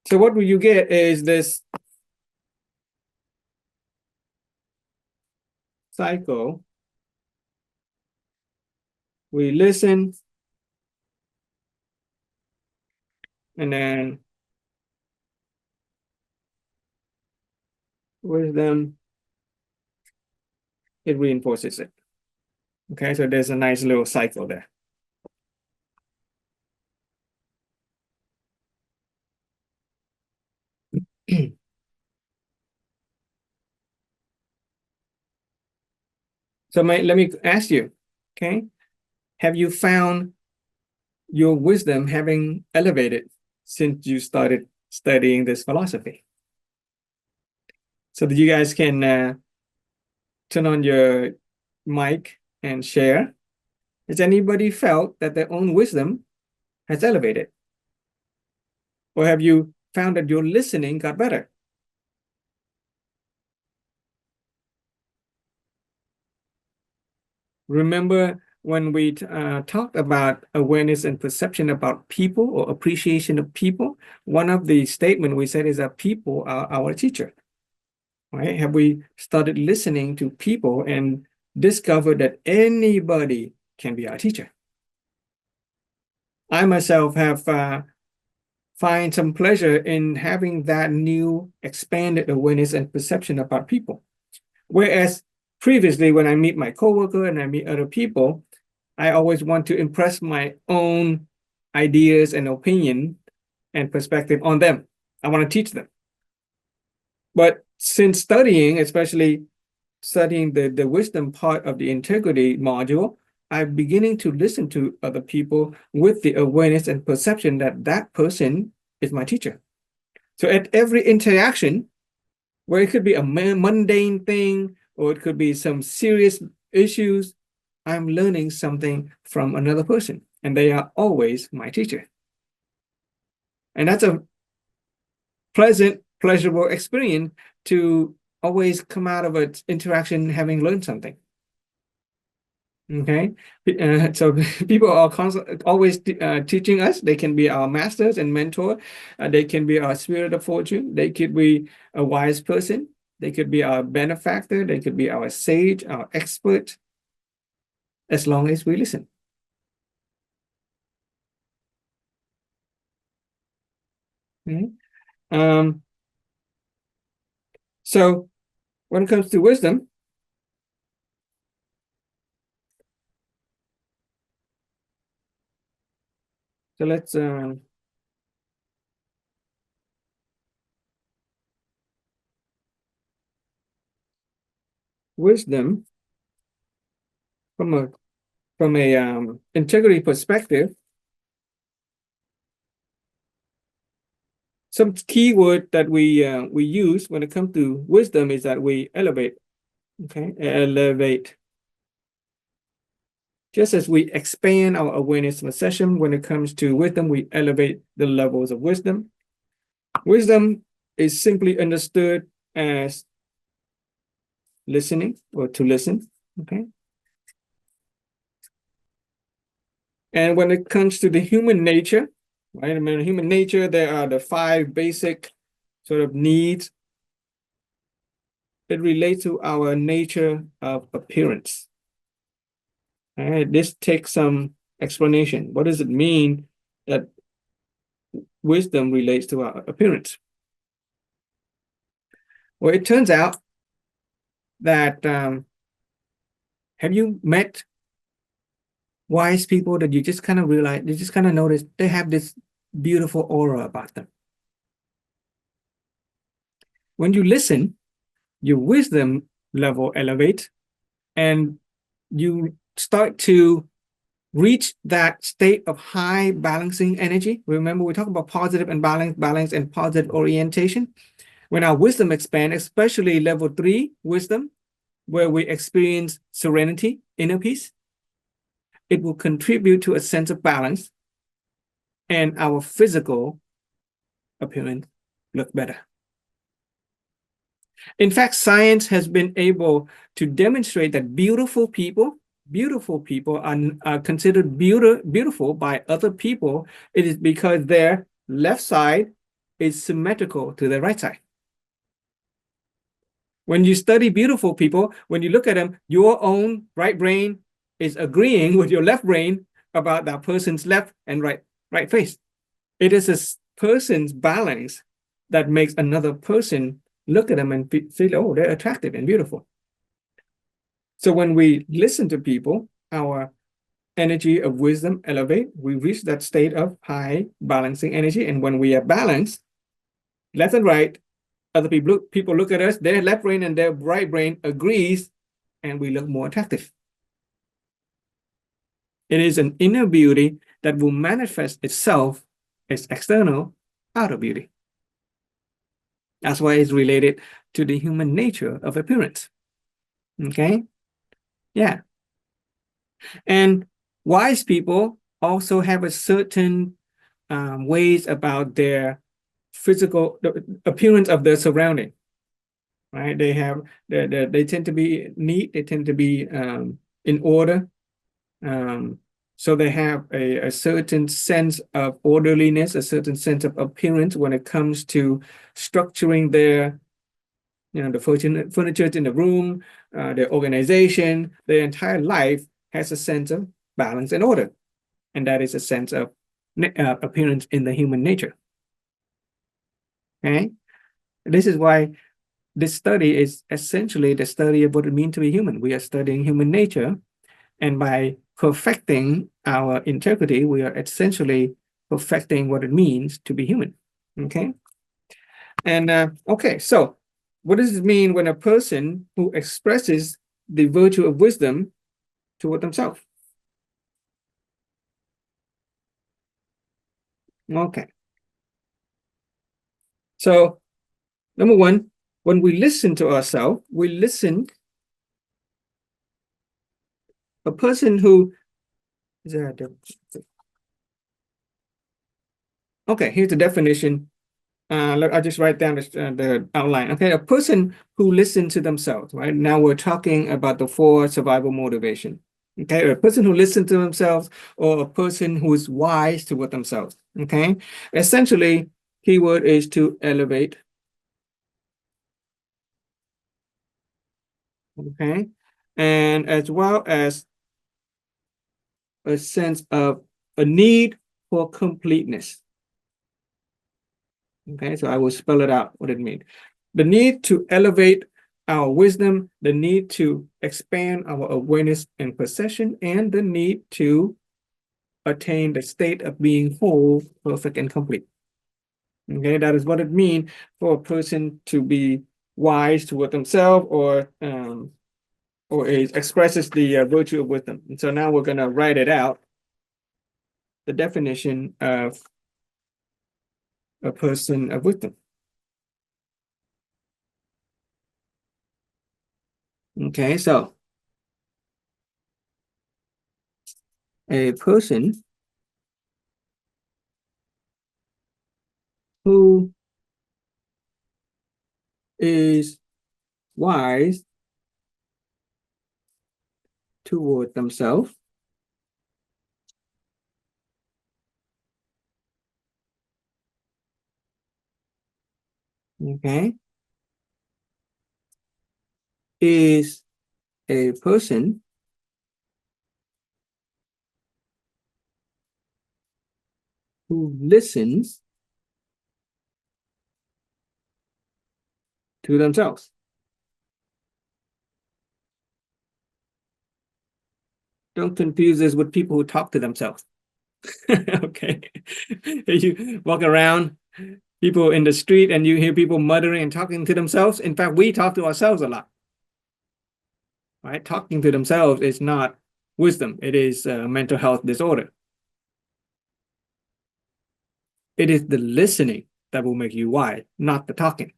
So what will you get is this cycle. We listen, and then wisdom, it reinforces it. Okay, so there's a nice little cycle there. So let me ask you, okay? have you found your wisdom having elevated since you started studying this philosophy? So that you guys can turn on your mic and share. Has anybody felt that their own wisdom has elevated? Or have you found that your listening got better? Remember when we talked about awareness and perception about people or appreciation of people, one of the statements we said is that people are our teacher, right? Have we started listening to people and discovered that anybody can be our teacher? I myself have find some pleasure in having that new expanded awareness and perception about people. Whereas previously, when I meet my coworker and I meet other people, I always want to impress my own ideas and opinion and perspective on them. I want to teach them. But since studying, especially studying the wisdom part of the integrity module, I'm beginning to listen to other people with the awareness and perception that that person is my teacher. So at every interaction, where it could be a mundane thing or it could be some serious issues, I'm learning something from another person, and they are always my teacher. And that's a pleasant, pleasurable experience to always come out of an interaction having learned something. Okay, so people are always teaching us. They can be our masters and mentor. They can be our spirit of fortune. They could be a wise person. They could be our benefactor. They could be our sage, our expert, as long as we listen. Okay. So when it comes to wisdom, so let's wisdom from a integrity perspective. Some keyword that we use when it comes to wisdom is that we elevate. Okay, elevate. Just as we expand our awareness perception, when it comes to wisdom, we elevate the levels of wisdom. Wisdom is simply understood as listening or to listen. Okay. And when it comes to the human nature, right? In human nature, there are the 5 basic sort of needs. It relates to our nature of appearance. All right, this takes some explanation. What does it mean that wisdom relates to our appearance? Well, it turns out that have you met wise people that you just kind of realize, you just kind of notice they have this beautiful aura about them? When you listen, your wisdom level elevates and you start to reach that state of high balancing energy. Remember, we talk about positive and balance and positive orientation. When our wisdom expands, especially level 3 wisdom, where we experience serenity, inner peace, it will contribute to a sense of balance and our physical appearance look better. In fact, science has been able to demonstrate that beautiful people are considered beautiful by other people. It is because their left side is symmetrical to their right side. When you study beautiful people, when you look at them, your own right brain is agreeing with your left brain about that person's left and right face. It is a person's balance that makes another person look at them and feel, oh, they're attractive and beautiful. So when we listen to people, our energy of wisdom elevate. We reach that state of high balancing energy. And when we are balanced, left and right, other people look at us, their left brain and their right brain agrees, and we look more attractive. It is an inner beauty that will manifest itself as external outer beauty. That's why it's related to the human nature of appearance. Okay? Yeah. And wise people also have a certain ways about their physical the appearance of their surrounding, right? They tend to be neat, they tend to be in order. Um, so they have a certain sense of orderliness, a certain sense of appearance when it comes to structuring their, the furniture in the room, their organization, their entire life has a sense of balance and order. And that is a sense of appearance in the human nature. Okay. This is why this study is essentially the study of what it means to be human. We are studying human nature, and by perfecting our integrity, we are essentially perfecting what it means to be human. Okay. And okay, so what does it mean when a person who expresses the virtue of wisdom toward themselves? Okay. So, number one, when we listen to ourselves, we listen. A person who is there. Okay, here's the definition. I'll just write down the outline. Okay, a person who listens to themselves, right? Now we're talking about the four survival motivation. Okay, a person who listens to themselves or a person who is wise toward themselves. Okay, essentially, keyword is to elevate. Okay, and as well as a sense of a need for completeness. Okay, so I will spell it out what it means. The need to elevate our wisdom, the need to expand our awareness and perception, and the need to attain the state of being whole, perfect, and complete. Okay, that is what it means for a person to be wise toward themselves or it expresses the virtue of wisdom. And so now we're going to write it out, the definition of a person of wisdom. Okay, so a person who is wise toward themselves, okay, is a person who listens to themselves. Don't confuse this with people who talk to themselves. Okay. You walk around, people in the street, and you hear people muttering and talking to themselves. In fact, we talk to ourselves a lot. Right? Talking to themselves is not wisdom, it is a mental health disorder. It is the listening that will make you wise, not the talking.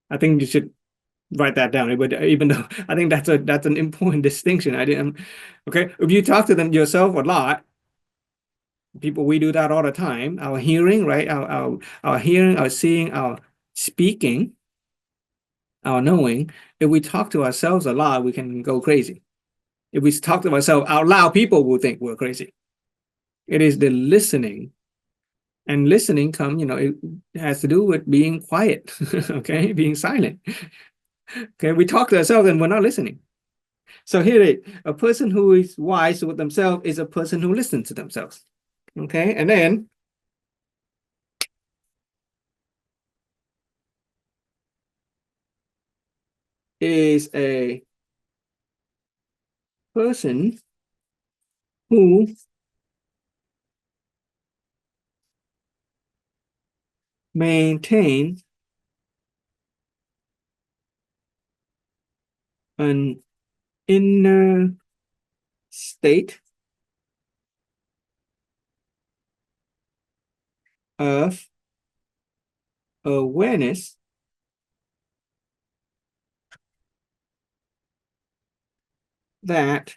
I think you should write that down. But even though I think that's an important distinction. I didn't. Okay, if you talk to them yourself a lot, people we do that all the time. Our hearing, right? Our hearing, our seeing, our speaking, our knowing. If we talk to ourselves a lot, we can go crazy. If we talk to ourselves out loud, people will think we're crazy. It is the listening. And listening it has to do with being quiet, okay, being silent. Okay, we talk to ourselves and we're not listening. So here it is. A person who is wise with themselves is a person who listens to themselves. Okay, and then is a person who maintains an inner state of awareness that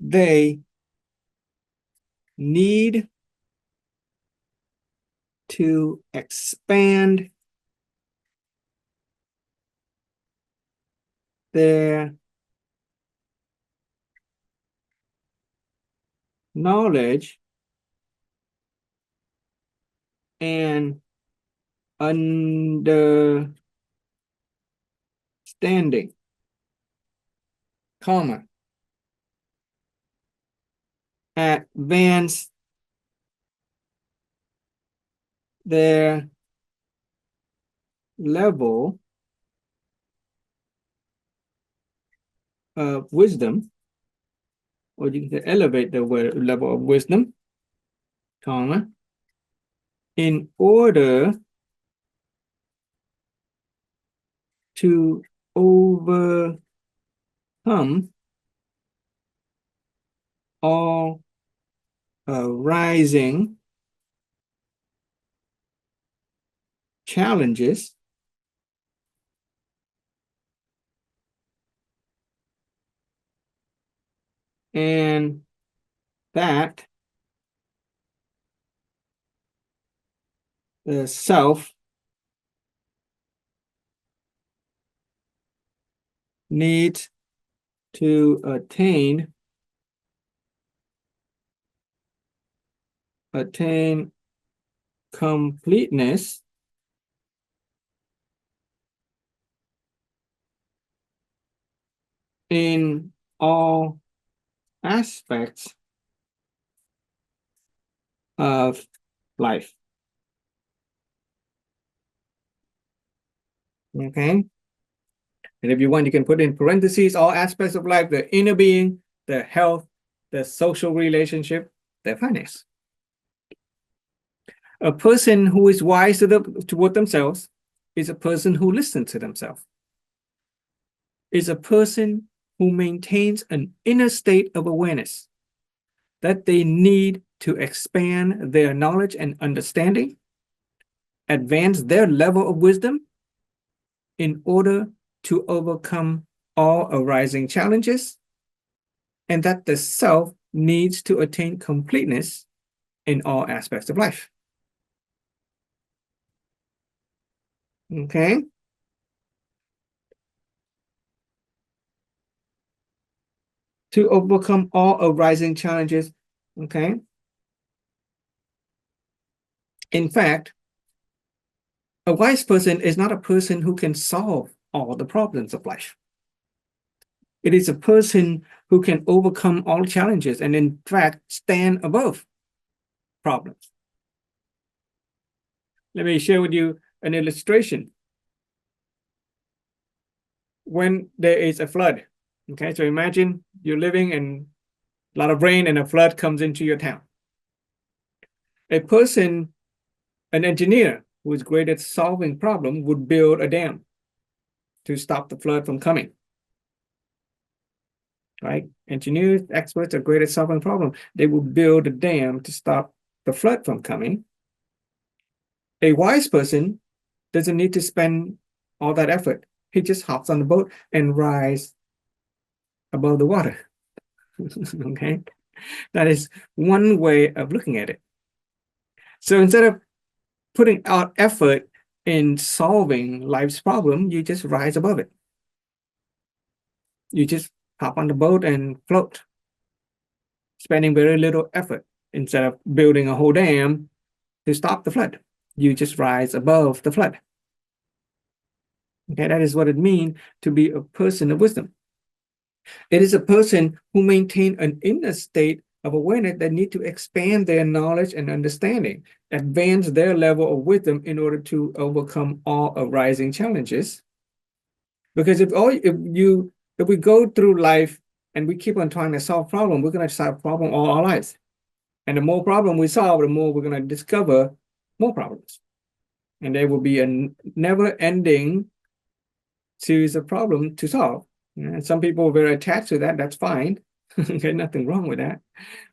they need to expand their knowledge and understanding, comma, advance their level of wisdom, or you can elevate the level of wisdom, comma, in order to overcome all arising challenges and that the self needs to attain completeness in all aspects of life. Okay. And if you want, you can put in parentheses all aspects of life: the inner being, the health, the social relationship, the finance. A person who is wise toward themselves is a person who listens to themselves, is a person who maintains an inner state of awareness that they need to expand their knowledge and understanding, advance their level of wisdom in order to overcome all arising challenges, and that the self needs to attain completeness in all aspects of life. Okay. To overcome all arising challenges. Okay. In fact, a wise person is not a person who can solve all the problems of life. It is a person who can overcome all challenges and, in fact, stand above problems. Let me share with you an illustration. When there is a flood, okay, so imagine you're living in a lot of rain and a flood comes into your town. A person, an engineer who is great at solving problems, would build a dam to stop the flood from coming. Right? Engineers, experts are great at solving problems. They will build a dam to stop the flood from coming. A wise person doesn't need to spend all that effort. He just hops on the boat and rides above the water. Okay? That is one way of looking at it. So instead of putting out effort in solving life's problem, you just rise above it. You just hop on the boat and float, spending very little effort. Instead of building a whole dam to stop the flood, you just rise above the flood. Okay, that is what it means to be a person of wisdom. It is a person who maintains an inner state of awareness that need to expand their knowledge and understanding, advance their level of wisdom in order to overcome all arising challenges. Because if we go through life and we keep on trying to solve problems, we're going to solve problems all our lives. And the more problem we solve, the more we're going to discover more problems. And there will be a never-ending series of problems to solve Some people are very attached to that. That's fine. Okay, nothing wrong with that.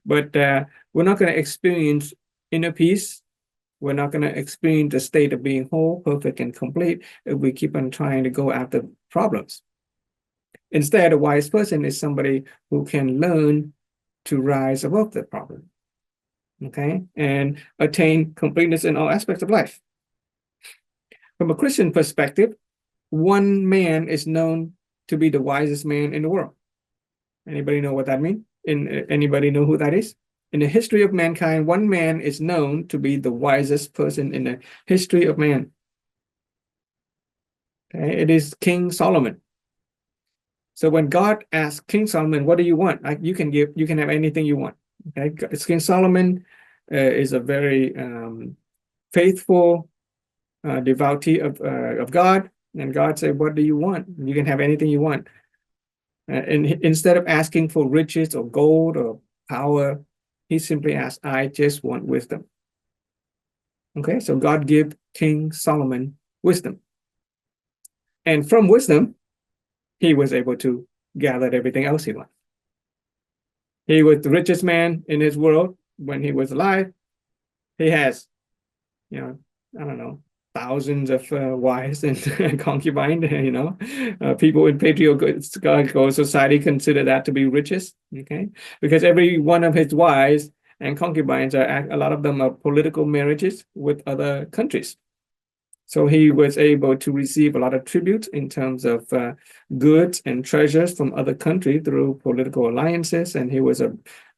But we're not going to experience inner peace. We're not going to experience the state of being whole, perfect, and complete if we keep on trying to go after problems. Instead, a wise person is somebody who can learn to rise above the problem, okay, and attain completeness in all aspects of life. From a Christian perspective, one man is known to be the wisest man in the world. Anybody know what that means? Anybody know who that is? In the history of mankind, one man is known to be the wisest person in the history of man. Okay? It is King Solomon. So when God asked King Solomon, "What do you want?" You can have anything you want. Okay, King Solomon is a very faithful devotee of God, and God said, "What do you want? You can have anything you want." And instead of asking for riches or gold or power, he simply asked, "I just want wisdom." Okay, so God gave King Solomon wisdom, and from wisdom, he was able to gather everything else he wanted. He was the richest man in his world when he was alive. He has, I don't know, thousands of wives and concubines. People in patriarchal society consider that to be riches. Okay, because every one of his wives and concubines a lot of them are political marriages with other countries. So he was able to receive a lot of tribute in terms of goods and treasures from other countries through political alliances, and he was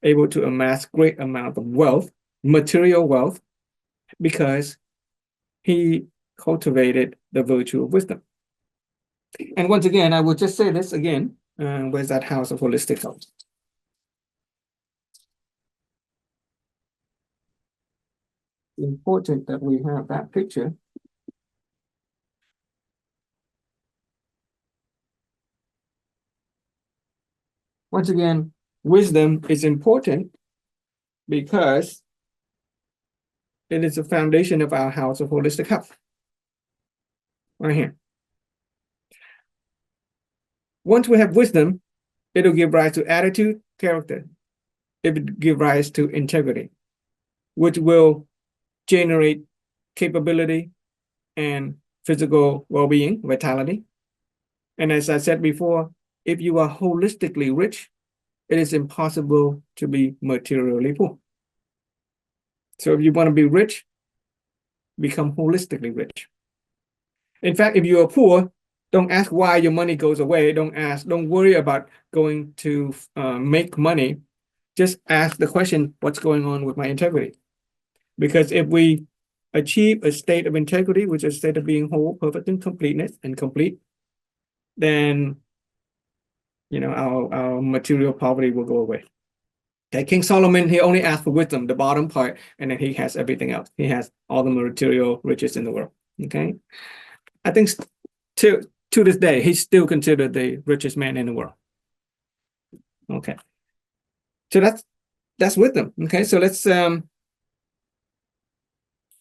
able to amass great amount of wealth, material wealth, because he cultivated the virtue of wisdom. And once again, I will just say this again, where's that house of holistic health? Important that we have that picture. Once again, wisdom is important because it is the foundation of our house of holistic health. Right here. Once we have wisdom, it'll give rise to attitude, character. It will give rise to integrity, which will generate capability and physical well-being, vitality. And as I said before, if you are holistically rich, it is impossible to be materially poor. So if you want to be rich, become holistically rich. In fact, if you are poor, don't ask why your money goes away. Don't worry about going to make money. Just ask the question, what's going on with my integrity? Because if we achieve a state of integrity, which is a state of being whole, perfect, and complete, then our material poverty will go away. Okay, King Solomon, he only asked for wisdom, the bottom part, and then he has everything else. He has all the material riches in the world. Okay, I think to this day, he's still considered the richest man in the world. Okay, so that's wisdom. Okay, so let's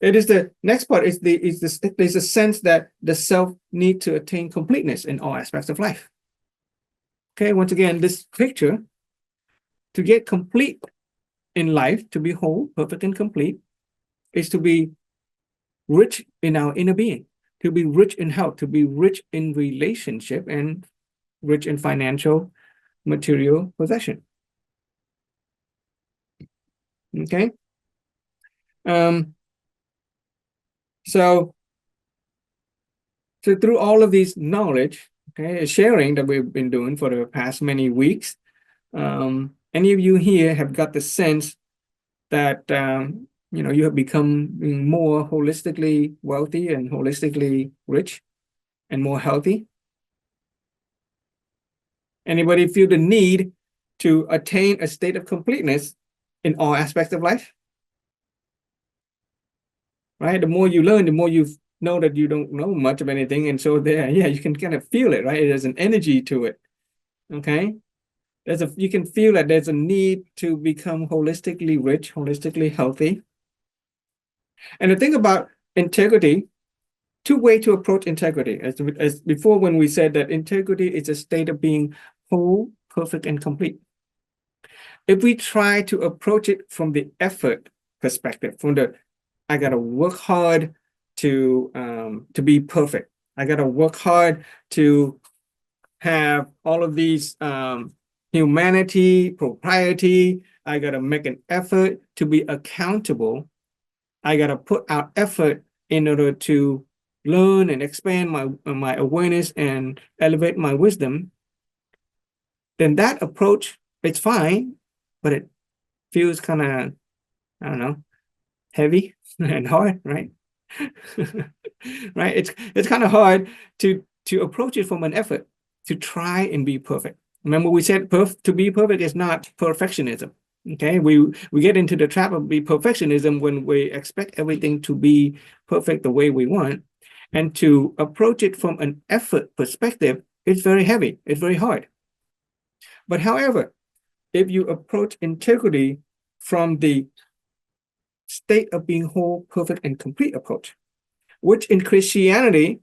it is the next part is there's a sense that the self need to attain completeness in all aspects of life. Okay, once again, this picture, to get complete in life, to be whole, perfect, and complete, is to be rich in our inner being, to be rich in health, to be rich in relationship, and rich in financial, material possession. Okay. So through all of these knowledge, okay, sharing that we've been doing for the past many weeks, any of you here have got the sense that you have become more holistically wealthy and holistically rich and more healthy? Anybody feel the need to attain a state of completeness in all aspects of life? Right? The more you learn, the more you know that you don't know much of anything. And so you can kind of feel it, right? There's an energy to it. Okay. You can feel that there's a need to become holistically rich, holistically healthy. And the thing about integrity two way to approach integrity. As before, when we said that integrity is a state of being whole, perfect, and complete. If we try to approach it from the effort perspective, from the I gotta work hard to be perfect. I gotta work hard to have all of these humanity, propriety. I gotta make an effort to be accountable. I gotta put out effort in order to learn and expand my awareness and elevate my wisdom. Then that approach, it's fine, but it feels kind of, I don't know, heavy and hard, right? Right? It's kind of hard to approach it from an effort to try and be perfect. Remember, we said to be perfect is not perfectionism. Okay, we get into the trap of be perfectionism when we expect everything to be perfect the way we want, and to approach it from an effort perspective, it's very heavy, it's very hard. But however, if you approach integrity from the state of being whole, perfect, and complete approach, which in Christianity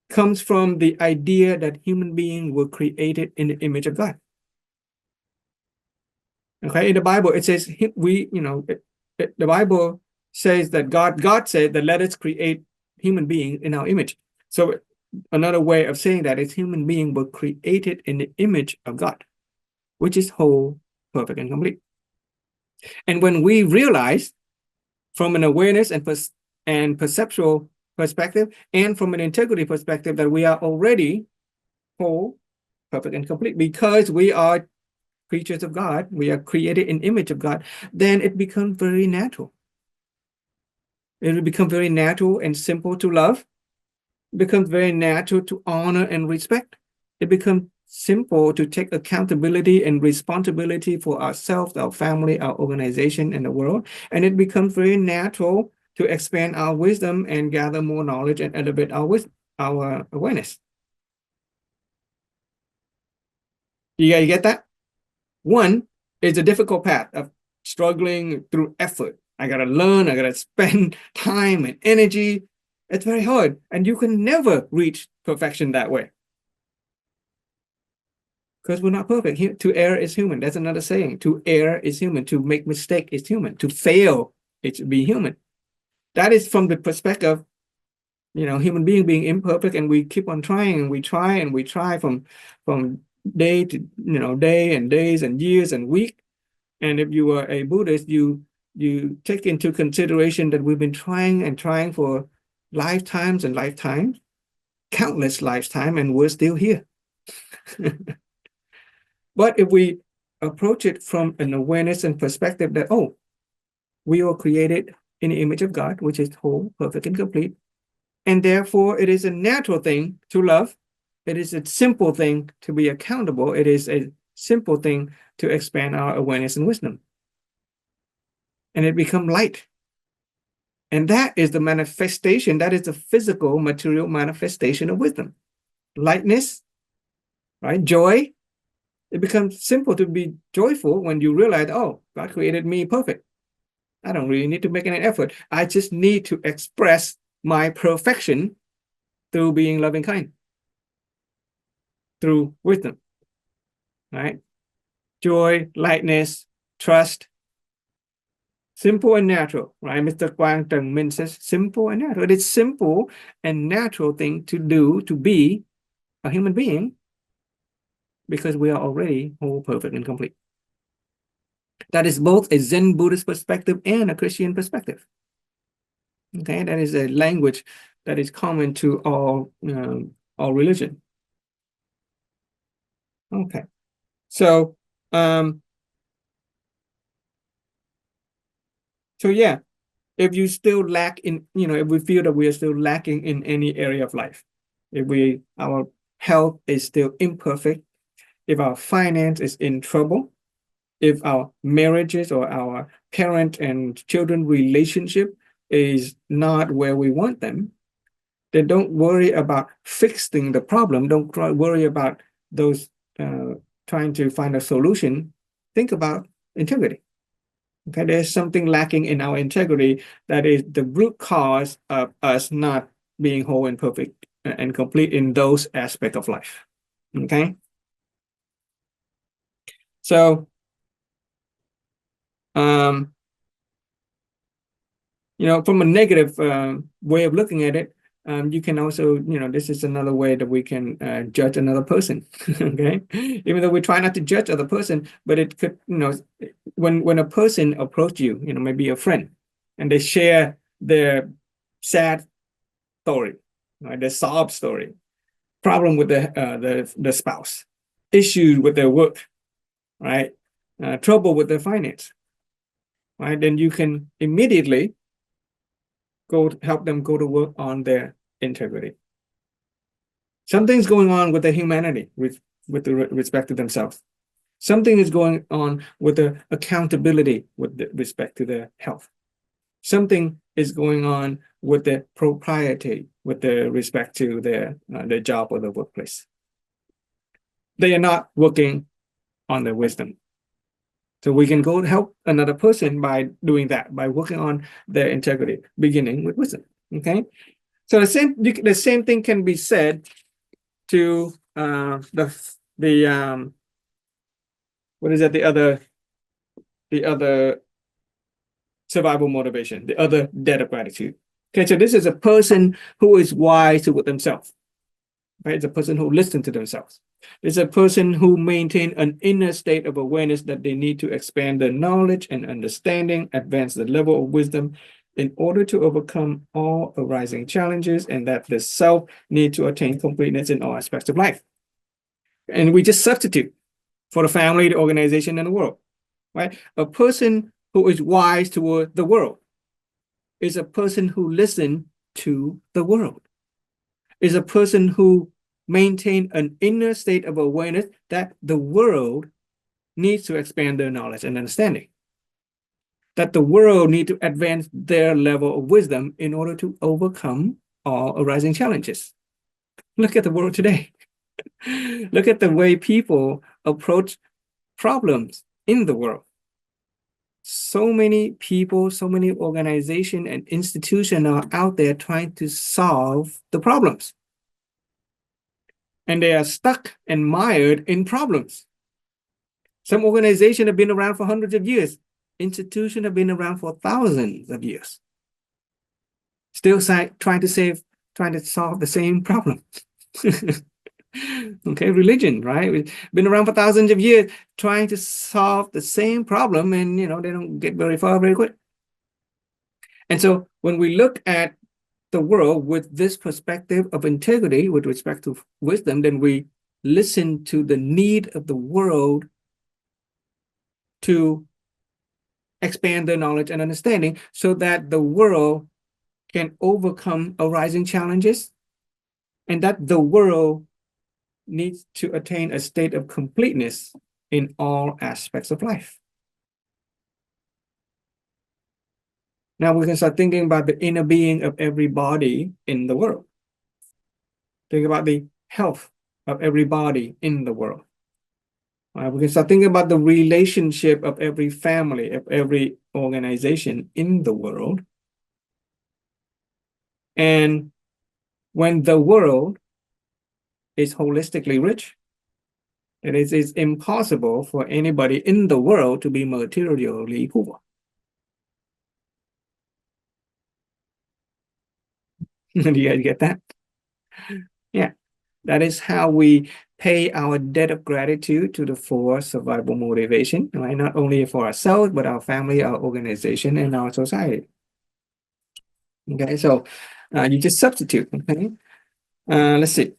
comes from the idea that human beings were created in the image of God. Okay, in the Bible, it says the Bible says that God said that let us create human beings in our image. So another way of saying that is human beings were created in the image of God, which is whole, perfect, and complete. And when we realize from an awareness and perceptual perspective and from an integrity perspective that we are already whole, perfect, and complete because we are creatures of God, we are created in image of God, then it becomes very natural. It will become very natural and simple to love. It becomes very natural to honor and respect. It becomes simple to take accountability and responsibility for ourselves, our family, our organization, and the world. And it becomes very natural to expand our wisdom and gather more knowledge and elevate our awareness. You get that? One is a difficult path of struggling through effort. I gotta learn, I gotta spend time and energy. It's very hard, and you can never reach perfection that way. Because we're not perfect. To err is human. That's another saying. To err is human. To make mistake is human. To fail, it's be human. That is from the perspective, human being imperfect, and we keep on trying, and we try and we try from day to day and days and years and week. And if you are a Buddhist, you take into consideration that we've been trying and trying for lifetimes and lifetimes, countless lifetimes, and we're still here. But if we approach it from an awareness and perspective that, oh, we were created in the image of God, which is whole, perfect, and complete, and therefore it is a natural thing to love. It is a simple thing to be accountable. It is a simple thing to expand our awareness and wisdom. And it becomes light. And that is the manifestation, that is the physical, material manifestation of wisdom. Lightness, right? Joy. It becomes simple to be joyful when you realize, oh, God created me perfect. I don't really need to make any effort. I just need to express my perfection through being loving kind, through wisdom, right? Joy, lightness, trust. Simple and natural, right? Mr. Quang Trần Minh says simple and natural. It is simple and natural thing to do, to be a human being, because we are already whole, perfect, and complete. That is both a Zen Buddhist perspective and a Christian perspective. Okay, that is a language that is common to all religion. Okay, so yeah, if you still lack in, if we feel that we are still lacking in any area of life, if our health is still imperfect, if our finance is in trouble, if our marriages or our parent and children relationship is not where we want them, then don't worry about fixing the problem. Don't worry about those trying to find a solution. Think about integrity. Okay, there's something lacking in our integrity that is the root cause of us not being whole and perfect and complete in those aspects of life. Okay. So, from a negative way of looking at it, you can also, this is another way that we can judge another person. Okay. Even though we try not to judge other person, but it could, when a person approach you, maybe a friend, and they share their sad story, right, their sob story, problem with the spouse, issues with their work, right, trouble with their finance, right, then you can immediately help them go to work on their integrity. Something's going on with their humanity with respect to themselves. Something is going on with the accountability with respect to their health. Something is going on with the propriety with the respect to their job or the workplace. They are not working on their wisdom. So we can go help another person by doing that, by working on their integrity, beginning with wisdom. Okay. So the same thing can be said to what is that, the other survival motivation, the other debt of gratitude. Okay, so this is a person who is wise with themselves, right? It's a person who listens to themselves. It's a person who maintains an inner state of awareness that they need to expand their knowledge and understanding, advance the level of wisdom in order to overcome all arising challenges, and that the self need to attain completeness in all aspects of life. And we just substitute for the family, the organization, and the world, right? A person who is wise toward the world is a person who listens to the world, is a person who maintains an inner state of awareness that the world needs to expand their knowledge and understanding, that the world needs to advance their level of wisdom in order to overcome all arising challenges. Look at the world today. Look at the way people approach problems in the world. So many people, so many organizations and institutions are out there trying to solve the problems. And they are stuck and mired in problems. Some organizations have been around for hundreds of years. Institutions have been around for thousands of years. Still trying to solve the same problem. Okay, religion, right? We've been around for thousands of years trying to solve the same problem, and they don't get very far very quick. And so when we look at the world with this perspective of integrity with respect to wisdom, then we listen to the need of the world to expand their knowledge and understanding so that the world can overcome arising challenges, and that the world needs to attain a state of completeness in all aspects of life. Now we can start thinking about the inner being of everybody in the world. Think about the health of everybody in the world. We can start thinking about the relationship of every family, of every organization in the world. And when the world is holistically rich, it is impossible for anybody in the world to be materially poor. Do you guys get that? Yeah, that is how we pay our debt of gratitude to the four survival motivation, right? Not only for ourselves, but our family, our organization, and our society. Okay, so you just substitute. Okay, let's see.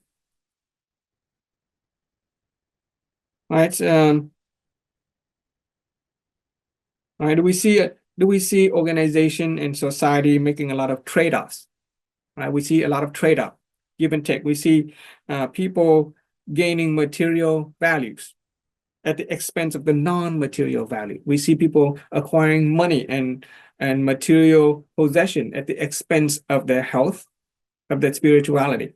All right. All right. Do we see organization and society making a lot of trade-offs? Right. We see a lot of trade-off, give and take. We see people gaining material values at the expense of the non-material value. We see people acquiring money and material possession at the expense of their health, of their spirituality.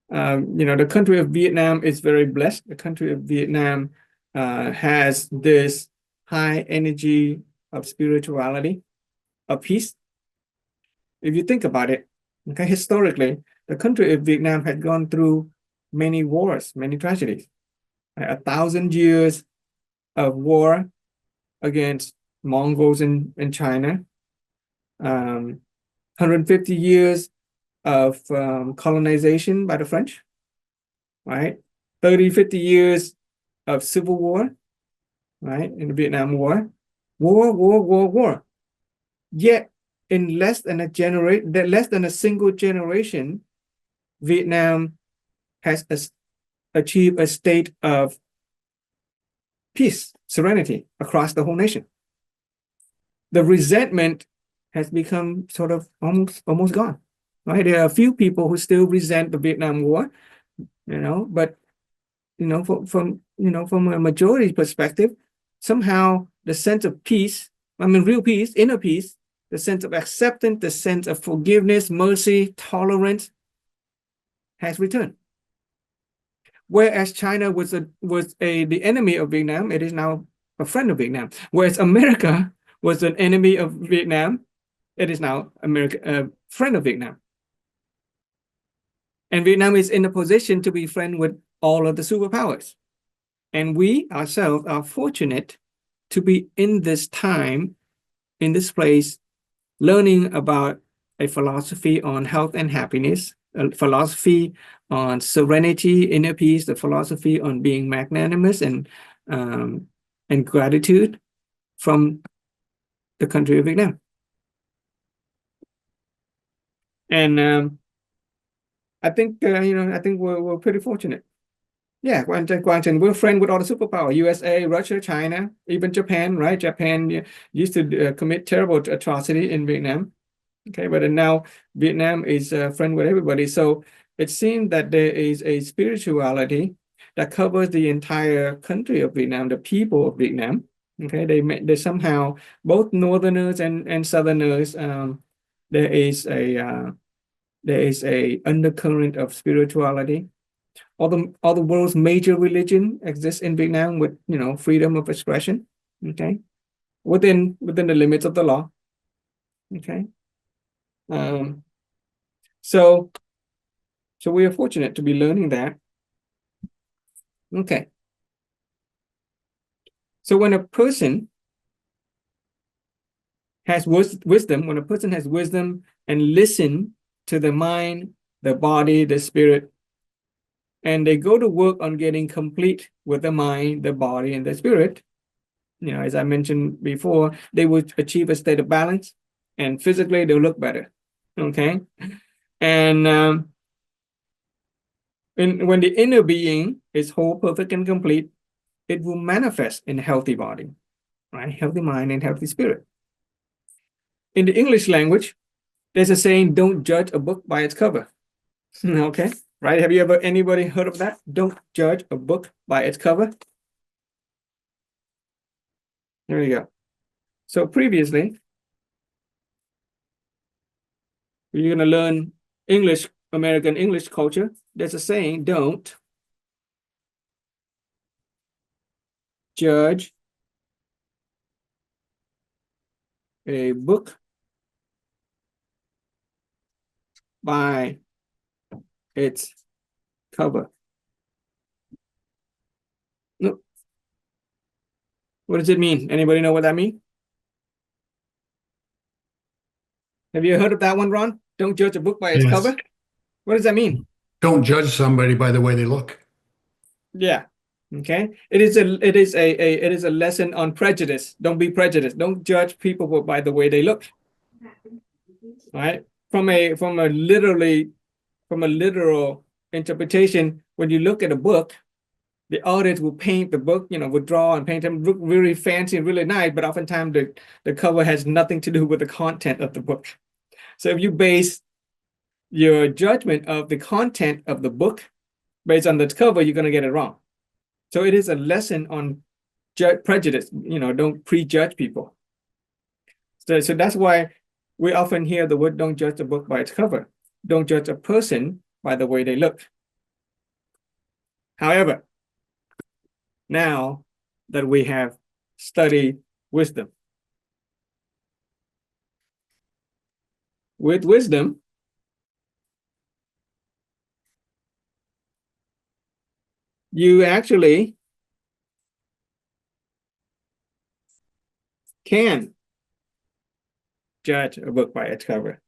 The country of Vietnam is very blessed. The country of Vietnam has this high energy of spirituality, of peace. If you think about it, Okay, historically, the country of Vietnam had gone through many wars, many tragedies. 1,000 years of war against Mongols in China, 150 years of colonization by the French, right? 30, 50 years of civil war, right? In the Vietnam War, war. Yet, in less than a single generation, Vietnam has achieved a state of peace, serenity across the whole nation. The resentment has become sort of almost gone, right? There are a few people who still resent the Vietnam War, but from a majority perspective, somehow the sense of peace, I mean, real peace, inner peace, the sense of acceptance, the sense of forgiveness, mercy, tolerance has returned. Whereas China was the enemy of Vietnam, it is now a friend of Vietnam. Whereas America was an enemy of Vietnam, it is now a friend of Vietnam. And Vietnam is in a position to be friend with all of the superpowers. And we ourselves are fortunate to be in this time, in this place, learning about a philosophy on health and happiness, a philosophy on serenity, inner peace, the philosophy on being magnanimous and gratitude from the country of Vietnam. And I think we're pretty fortunate. Yeah, Guangzhou, we're friends with all the superpower, USA, Russia, China, even Japan, right? Japan used to commit terrible atrocity in Vietnam. Okay, but now Vietnam is a friend with everybody. So it seems that there is a spirituality that covers the entire country of Vietnam, the people of Vietnam. Okay, they somehow, both Northerners and Southerners, there is a undercurrent of spirituality. All the world's major religion exists in Vietnam with freedom of expression. Okay, within the limits of the law. Okay, um, so we are fortunate to be learning that. Okay, so when a person has wisdom, when a person has wisdom and listen to the mind, the body, the spirit, and they go to work on getting complete with the mind, the body, and the spirit, as I mentioned before, they will achieve a state of balance, and physically they'll look better. Okay, and when the inner being is whole, perfect, and complete, it will manifest in a healthy body, right? Healthy mind and healthy spirit. In the English language, there's a saying, don't judge a book by its cover. Okay, right? Have you ever anybody heard of that? Don't judge a book by its cover. There you go. So previously, you're going to learn English, American English culture. There's a saying, don't judge a book by its cover. No. What does it mean? Anybody know what that means? Have you heard of that one, Ron? Don't judge a book by its Yes. cover. What does that mean? Don't judge somebody by the way they look. Yeah. Okay. It is a lesson on prejudice. Don't be prejudiced. Don't judge people by the way they look. Right? From a literal interpretation, when you look at a book, the artist will paint the book, will draw and paint them, look really fancy and really nice, but oftentimes the cover has nothing to do with the content of the book. So if you base your judgment of the content of the book based on the cover, you're going to get it wrong. So it is a lesson on prejudice. Don't prejudge people. So that's why we often hear the word, don't judge a book by its cover. Don't judge a person by the way they look. However, now that we have studied wisdom, with wisdom, you actually can judge a book by its cover.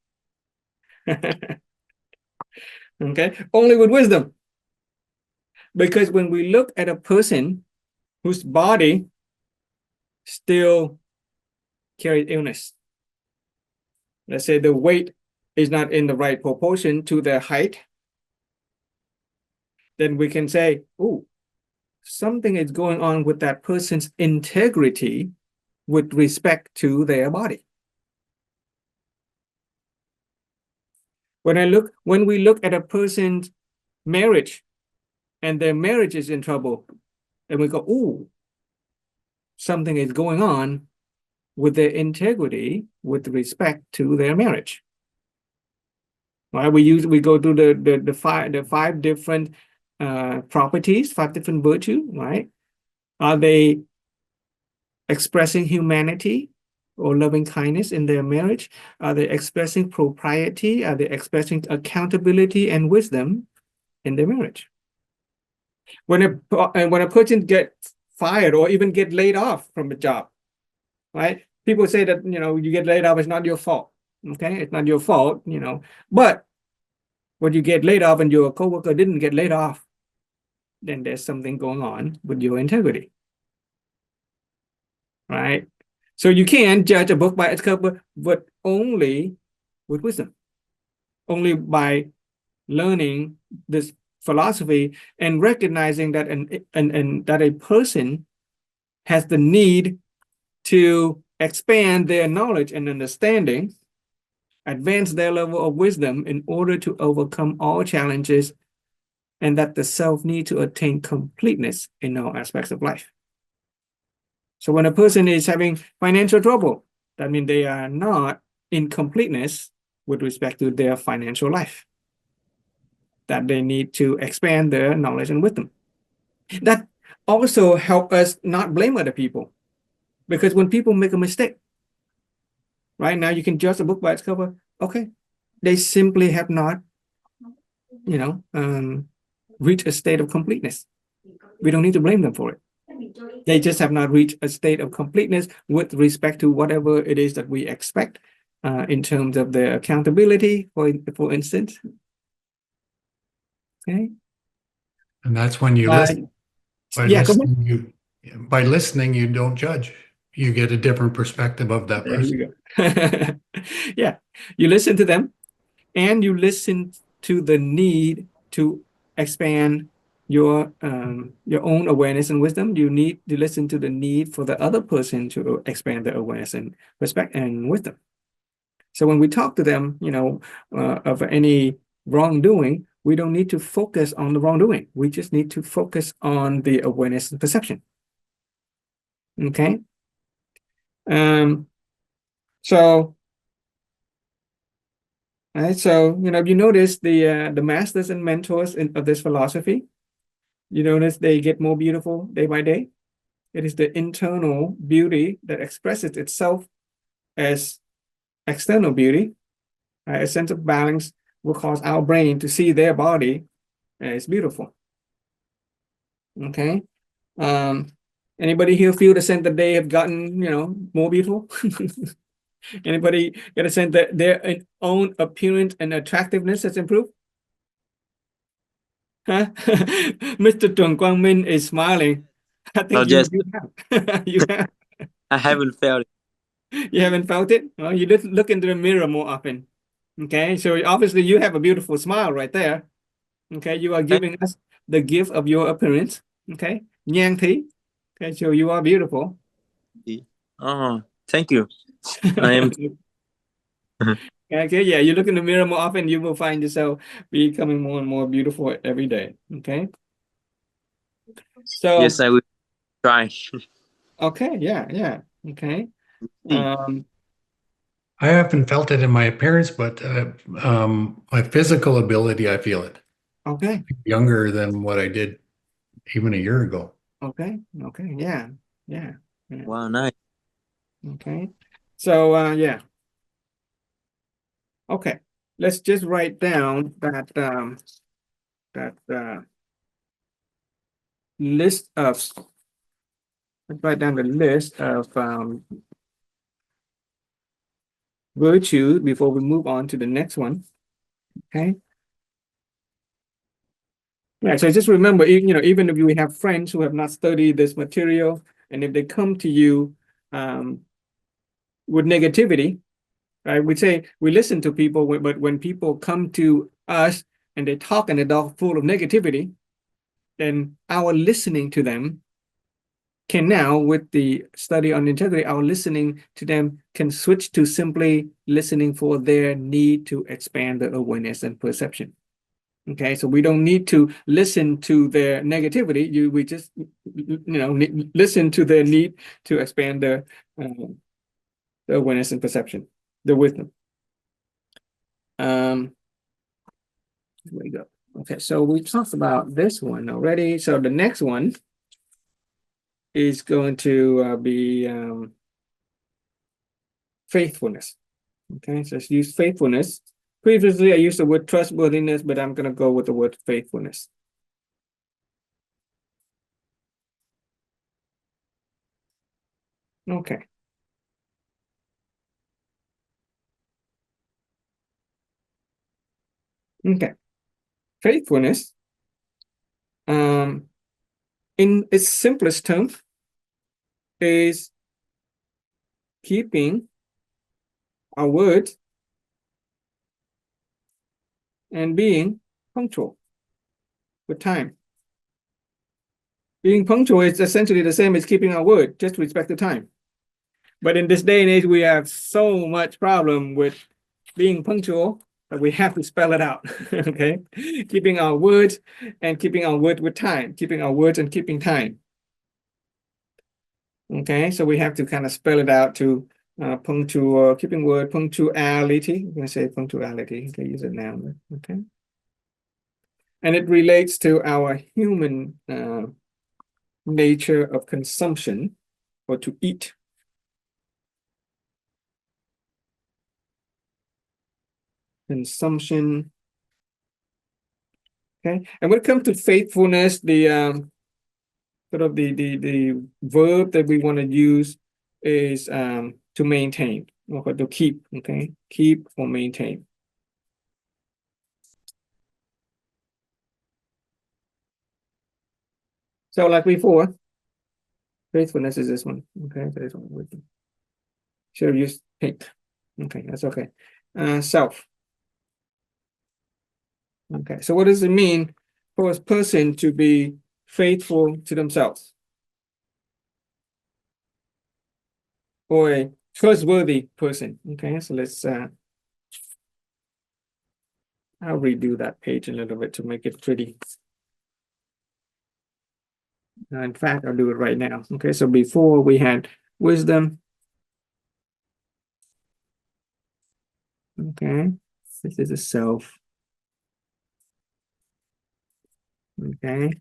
Okay, only with wisdom. Because when we look at a person whose body still carries illness, let's say the weight is not in the right proportion to their height, then we can say, oh, something is going on with that person's integrity with respect to their body. When we look at a person's marriage and their marriage is in trouble, and we go, oh, something is going on with their integrity with respect to their marriage. Right? We go through the five different properties, five different virtues, right? Are they expressing humanity or loving kindness in their marriage? Are they expressing propriety? Are they expressing accountability and wisdom in their marriage? When a person gets fired or even get laid off from a job, right? People say that you get laid off, it's not your fault. Okay, it's not your fault, but when you get laid off and your coworker didn't get laid off, then there's something going on with your integrity, right? So you can judge a book by its cover, but only with wisdom, only by learning this philosophy and recognizing that that a person has the need to expand their knowledge and understanding, advance their level of wisdom in order to overcome all challenges, and that the self need to attain completeness in all aspects of life. So when a person is having financial trouble, that means they are not in completeness with respect to their financial life, that they need to expand their knowledge and wisdom. That also help us not blame other people, because when people make a mistake, right now you can judge a book by its cover. Okay, they simply have not, reached a state of completeness. We don't need to blame them for it. They just have not reached a state of completeness with respect to whatever it is that we expect in terms of their accountability, for instance. Okay. And that's when you listen. Yeah, By listening, you don't judge. You get a different perspective of that there person. you go. Yeah, you listen to them and you listen to the need to expand your own awareness and wisdom. You need to listen to the need for the other person to expand their awareness and respect and wisdom. So when we talk to them, of any wrongdoing, we don't need to focus on the wrongdoing. We just need to focus on the awareness and perception. Okay. So, right, so you notice the masters and mentors of this philosophy. You notice they get more beautiful day by day. It is the internal beauty that expresses itself as external beauty. A sense of balance will cause our brain to see their body as beautiful. Okay. Anybody here feel the sense that they have gotten, more beautiful? Anybody get a sense that their own appearance and attractiveness has improved? Huh? Mr. Tuan Quang Minh is smiling. I Oh, think yes, you have. You have. I haven't felt it. You haven't felt it? Well, you look into the mirror more often. Okay, so obviously you have a beautiful smile right there. Okay, you are Thank giving us the gift of your appearance. Okay, Nhan Thi. Okay, so you are beautiful. you. Oh, thank you. I am. Okay, yeah, you look in the mirror more often, you will find yourself becoming more and more beautiful every day. Okay, Yes, so I will try. okay, yeah, okay. See. I haven't felt it in my appearance, but my physical ability, I feel it. Okay, Younger than what I did even a year ago. okay, yeah, yeah. Wow, nice. Okay, so yeah, okay. Let's just write down that list of, let's write down the list of virtue before we move on to the next one. Okay. Yeah, so just remember, even if you have friends who have not studied this material, and if they come to you with negativity, right? We listen to people, but when people come to us and they talk and they're full of negativity, then our listening to them can now, with the study on integrity, our listening to them can switch to simply listening for their need to expand the awareness and perception. Okay, so we don't need to listen to their negativity. We just, listen to their need to expand the awareness and perception, the wisdom. There we go. Okay, so we talked about this one already. So the next one is going to be faithfulness. Okay, so let's use faithfulness. Previously, I used the word trustworthiness, but I'm going to go with the word faithfulness. Okay. Okay. Faithfulness, in its simplest term, is keeping our word and being punctual with time. Being punctual is essentially the same as keeping our word, just with respect to time. But in this day and age, we have so much problem with being punctual that we have to spell it out. Okay, keeping our words and keeping our word with time, keeping our words and keeping time. Okay, so we have to kind of spell it out to punctual, keeping word, punctuality. I'm going to say punctuality. Okay, use it now. Okay, and it relates to our human nature of consumption, or to eat. Consumption. Okay, and when it comes to faithfulness, the sort of the verb that we want to use is to maintain, or to keep. Okay, keep or maintain. So like before, faithfulness is this one. Okay, so this one. Should have used pink. Okay, that's okay. Self. Okay, so what does it mean for a person to be faithful to themselves, or a trustworthy person? Okay, so let's I'll redo that page a little bit to make it pretty. In fact, I'll do it right now. Okay, so before we had wisdom. Okay, this is a self. Okay,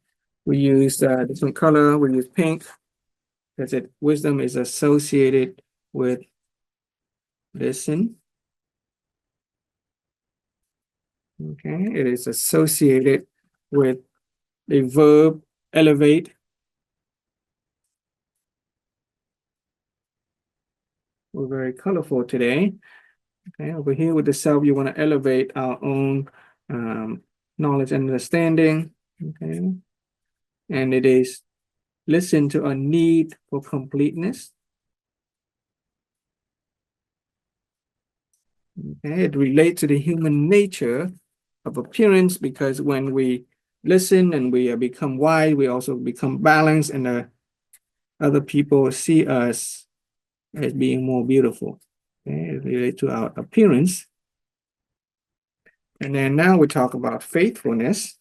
we use different color. We use pink because wisdom is associated with listen. Okay, it is associated with the verb elevate. We're very colorful today. Okay, over here with the self, you want to elevate our own knowledge and understanding. Okay, and it is listen to a need for completeness. Okay, it relates to the human nature of appearance, because when we listen and we become wise, we also become balanced, and other people see us as being more beautiful. Okay, it relates to our appearance. And then now we talk about faithfulness.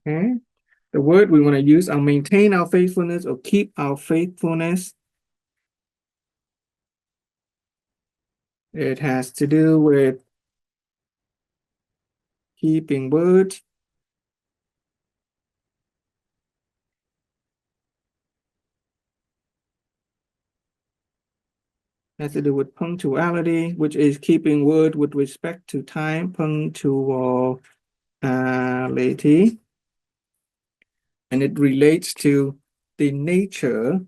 Okay, the word we want to use, I'll maintain our faithfulness or keep our faithfulness. It has to do with keeping word, Has to do with punctuality, which is keeping word with respect to time, punctuality. And it relates to the nature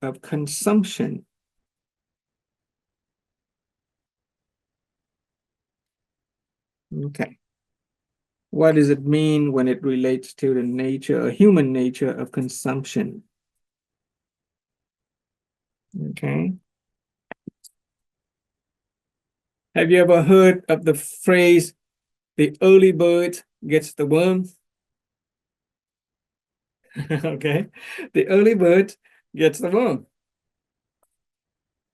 of consumption. Okay. What does it mean when it relates to the nature, human nature of consumption? Okay. Have you ever heard of the phrase, the early bird gets the worm? Okay. The early bird gets the worm.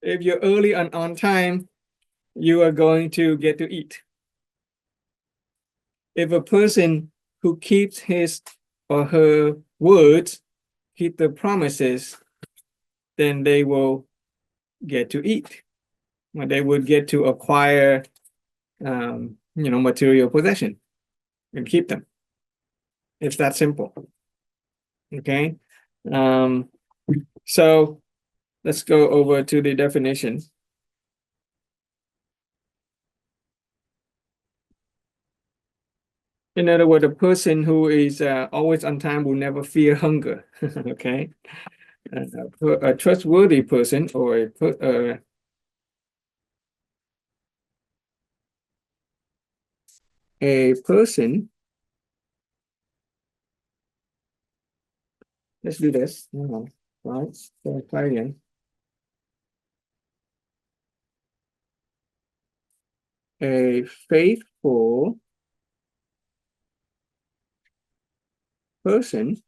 If you're early and on time, you are going to get to eat. If a person who keeps his or her words, keep the promises, then they will get to eat. When they would get to acquire, material possession and keep them. It's that simple. Okay. So let's go over to the definition. In other words, a person who is always on time will never fear hunger. Okay. A trustworthy person or a person, let's do this. Right. So try again. A faithful person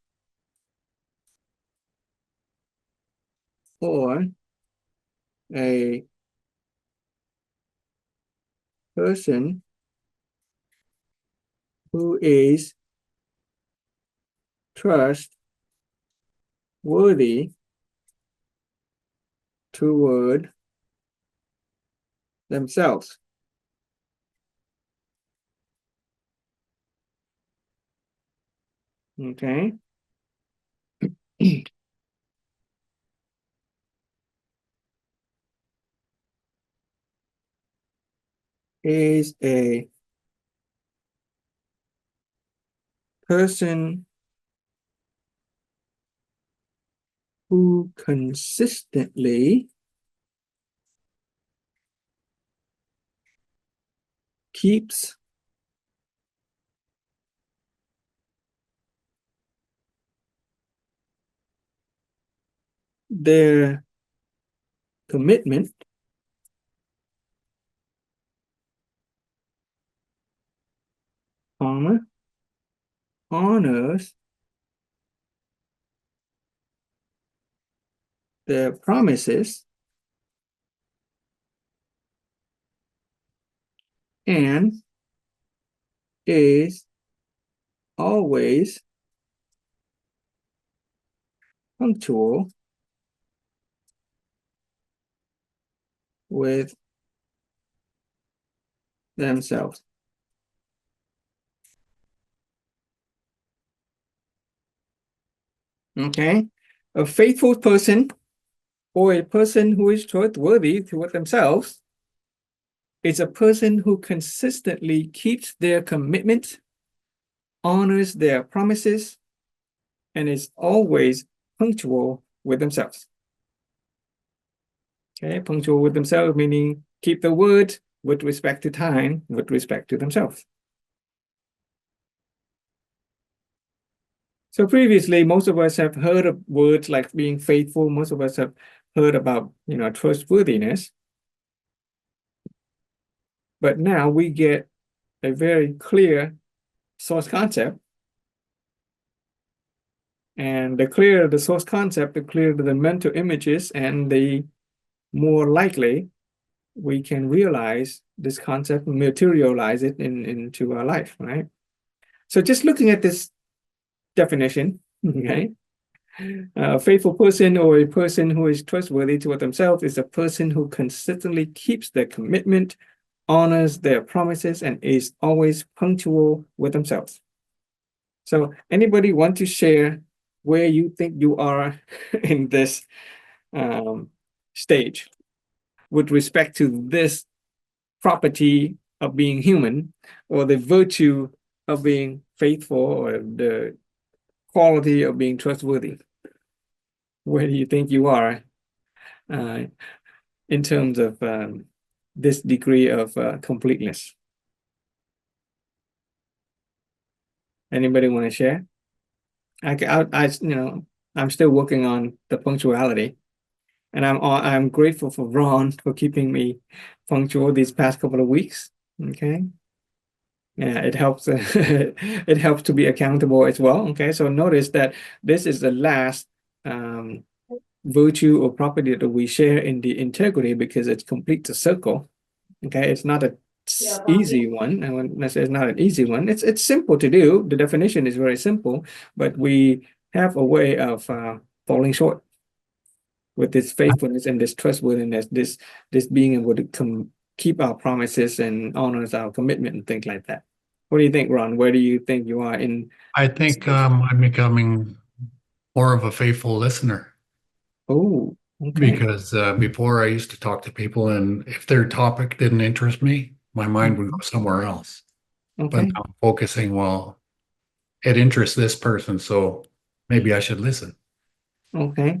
or a person who is trustworthy toward themselves. Okay. Is a person who consistently keeps their commitment honors their promises and is always punctual with themselves. Okay. A faithful person or a person who is trustworthy toward themselves is a person who consistently keeps their commitment, honors their promises, and is always punctual with themselves. Okay, punctual with themselves meaning keep the word with respect to time, with respect to themselves. So previously, most of us have heard of words like being faithful. Most of us have heard about, trustworthiness. But now we get a very clear source concept. And the clearer the source concept, the clearer the mental images, and the more likely we can realize this concept and materialize it into our life, right? So just looking at this definition, okay, a faithful person or a person who is trustworthy toward themselves is a person who consistently keeps their commitment, honors their promises, and is always punctual with themselves. So anybody want to share where you think you are in this stage? with respect to this property of being human, or the virtue of being faithful, or the quality of being trustworthy? Where do you think you are in terms of this degree of completeness? Anybody want to share? I'm still working on the punctuality, and I'm grateful for Ron for keeping me punctual these past couple of weeks. Okay. Yeah, it helps. It helps to be accountable as well. Okay, so notice that this is the last virtue or property that we share in the integrity, because it completes a circle. Okay, it's not an easy one. And when I say it's not an easy one, it's simple to do. The definition is very simple, but we have a way of falling short with this faithfulness and this trustworthiness, this being able to keep our promises and honors our commitment and things like that. What do you think, Ron? Where do you think you are in? I think I'm becoming more of a faithful listener Oh, okay. because before I used to talk to people, and if their topic didn't interest me, my mind would go somewhere else. But Okay. now I'm focusing, well, it interests this person, so maybe I should listen. Okay.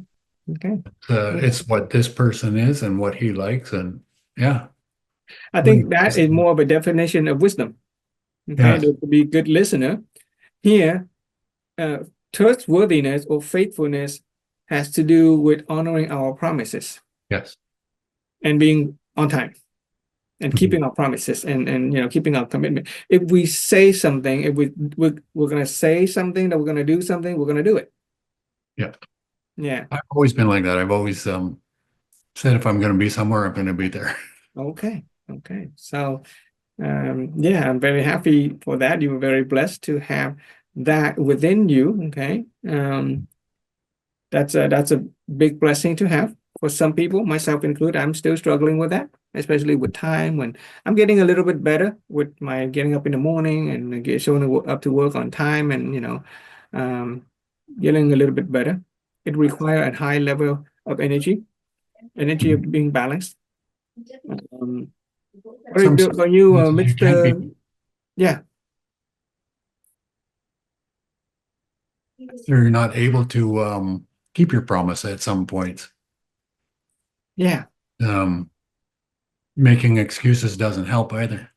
Okay. It's what this person is and what he likes, and yeah, I think that is more of a definition of wisdom. Okay. Yes. To be a good listener. Here, trustworthiness or faithfulness has to do with honoring our promises Yes. and being on time and keeping our promises and keeping our commitment. If we say something, if we're gonna say something, that we're gonna do something, we're gonna do it. Yeah. Yeah. I've always been like that. I've always said if I'm going to be somewhere, I'm going to be there. Okay. Okay. So yeah, I'm very happy for that. You were very blessed to have that within you. Okay. That's a big blessing to have. For some people, myself included, I'm still struggling with that, especially with time. When I'm getting a little bit better with my getting up in the morning and showing up to work on time, and getting a little bit better. It requires a high level of energy of being balanced. What about you, You can't Mr. be, Yeah, you're not able to keep your promise at some points. yeah, Making excuses doesn't help either.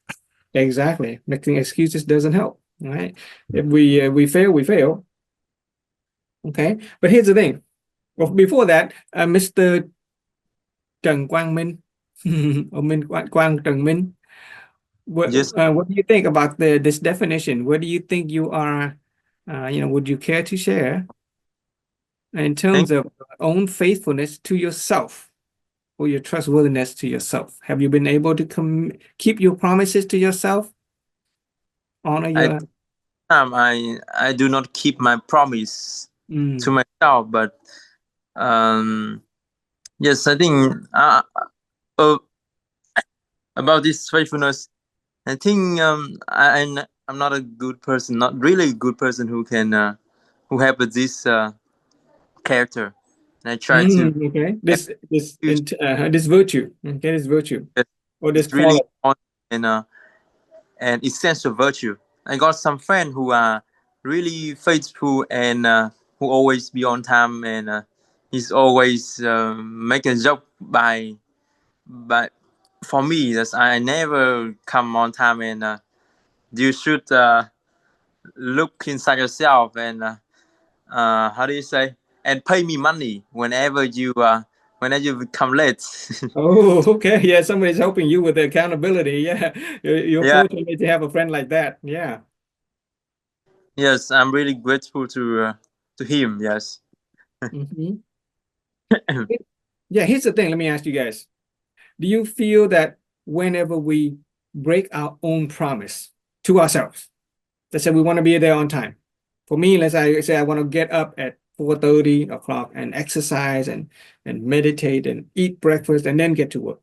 exactly. Making excuses doesn't help, right? If we fail, we fail. Okay, but here's the thing. Well, before that, Mr. Trần Quang Minh, or Quang Trần Minh, Yes, what do you think about this definition? Where do you think you are? Would you care to share in thank terms of own faithfulness to yourself or your trustworthiness to yourself? Have you been able to keep your promises to yourself? Honor your. I do not keep my promise to myself, but yes, I think about this faithfulness, I think I'm not a good person, not really a good person who can who have this character. And I try to Okay, use this virtue. Okay, this virtue it. or this It's really quality. important and essential virtue. I got some friends who are really faithful and who always be on time, and he's always make a joke by for me that I never come on time, and you should look inside yourself and how do you say, and pay me money whenever you come late. Oh, okay. Yeah, somebody's helping you with the accountability. Yeah, you're Yeah, fortunate to have a friend like that. Yeah. yes, I'm really grateful to him. Yes. Mhm. Yeah, here's the thing. Let me ask you guys. Do you feel that whenever we break our own promise to ourselves, let's say we want to be there on time. For me, let's say I want to get up at 4:30 o'clock and exercise and meditate and eat breakfast and then get to work.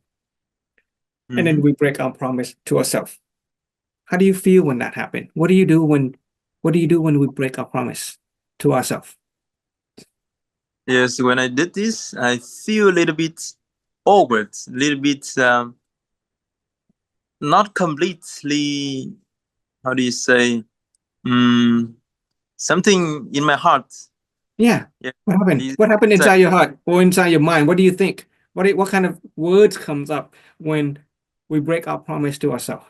And then we break our promise to ourselves. How do you feel when that happens? What do you do when we break our promise to ourselves? Yes, when I did this, I feel a little bit awkward, a little bit not completely. How do you say? Something in my heart. Yeah. Yeah. What happened? It's What happened like, inside your heart or inside your mind? What do you think? What kind of words comes up when we break our promise to ourselves?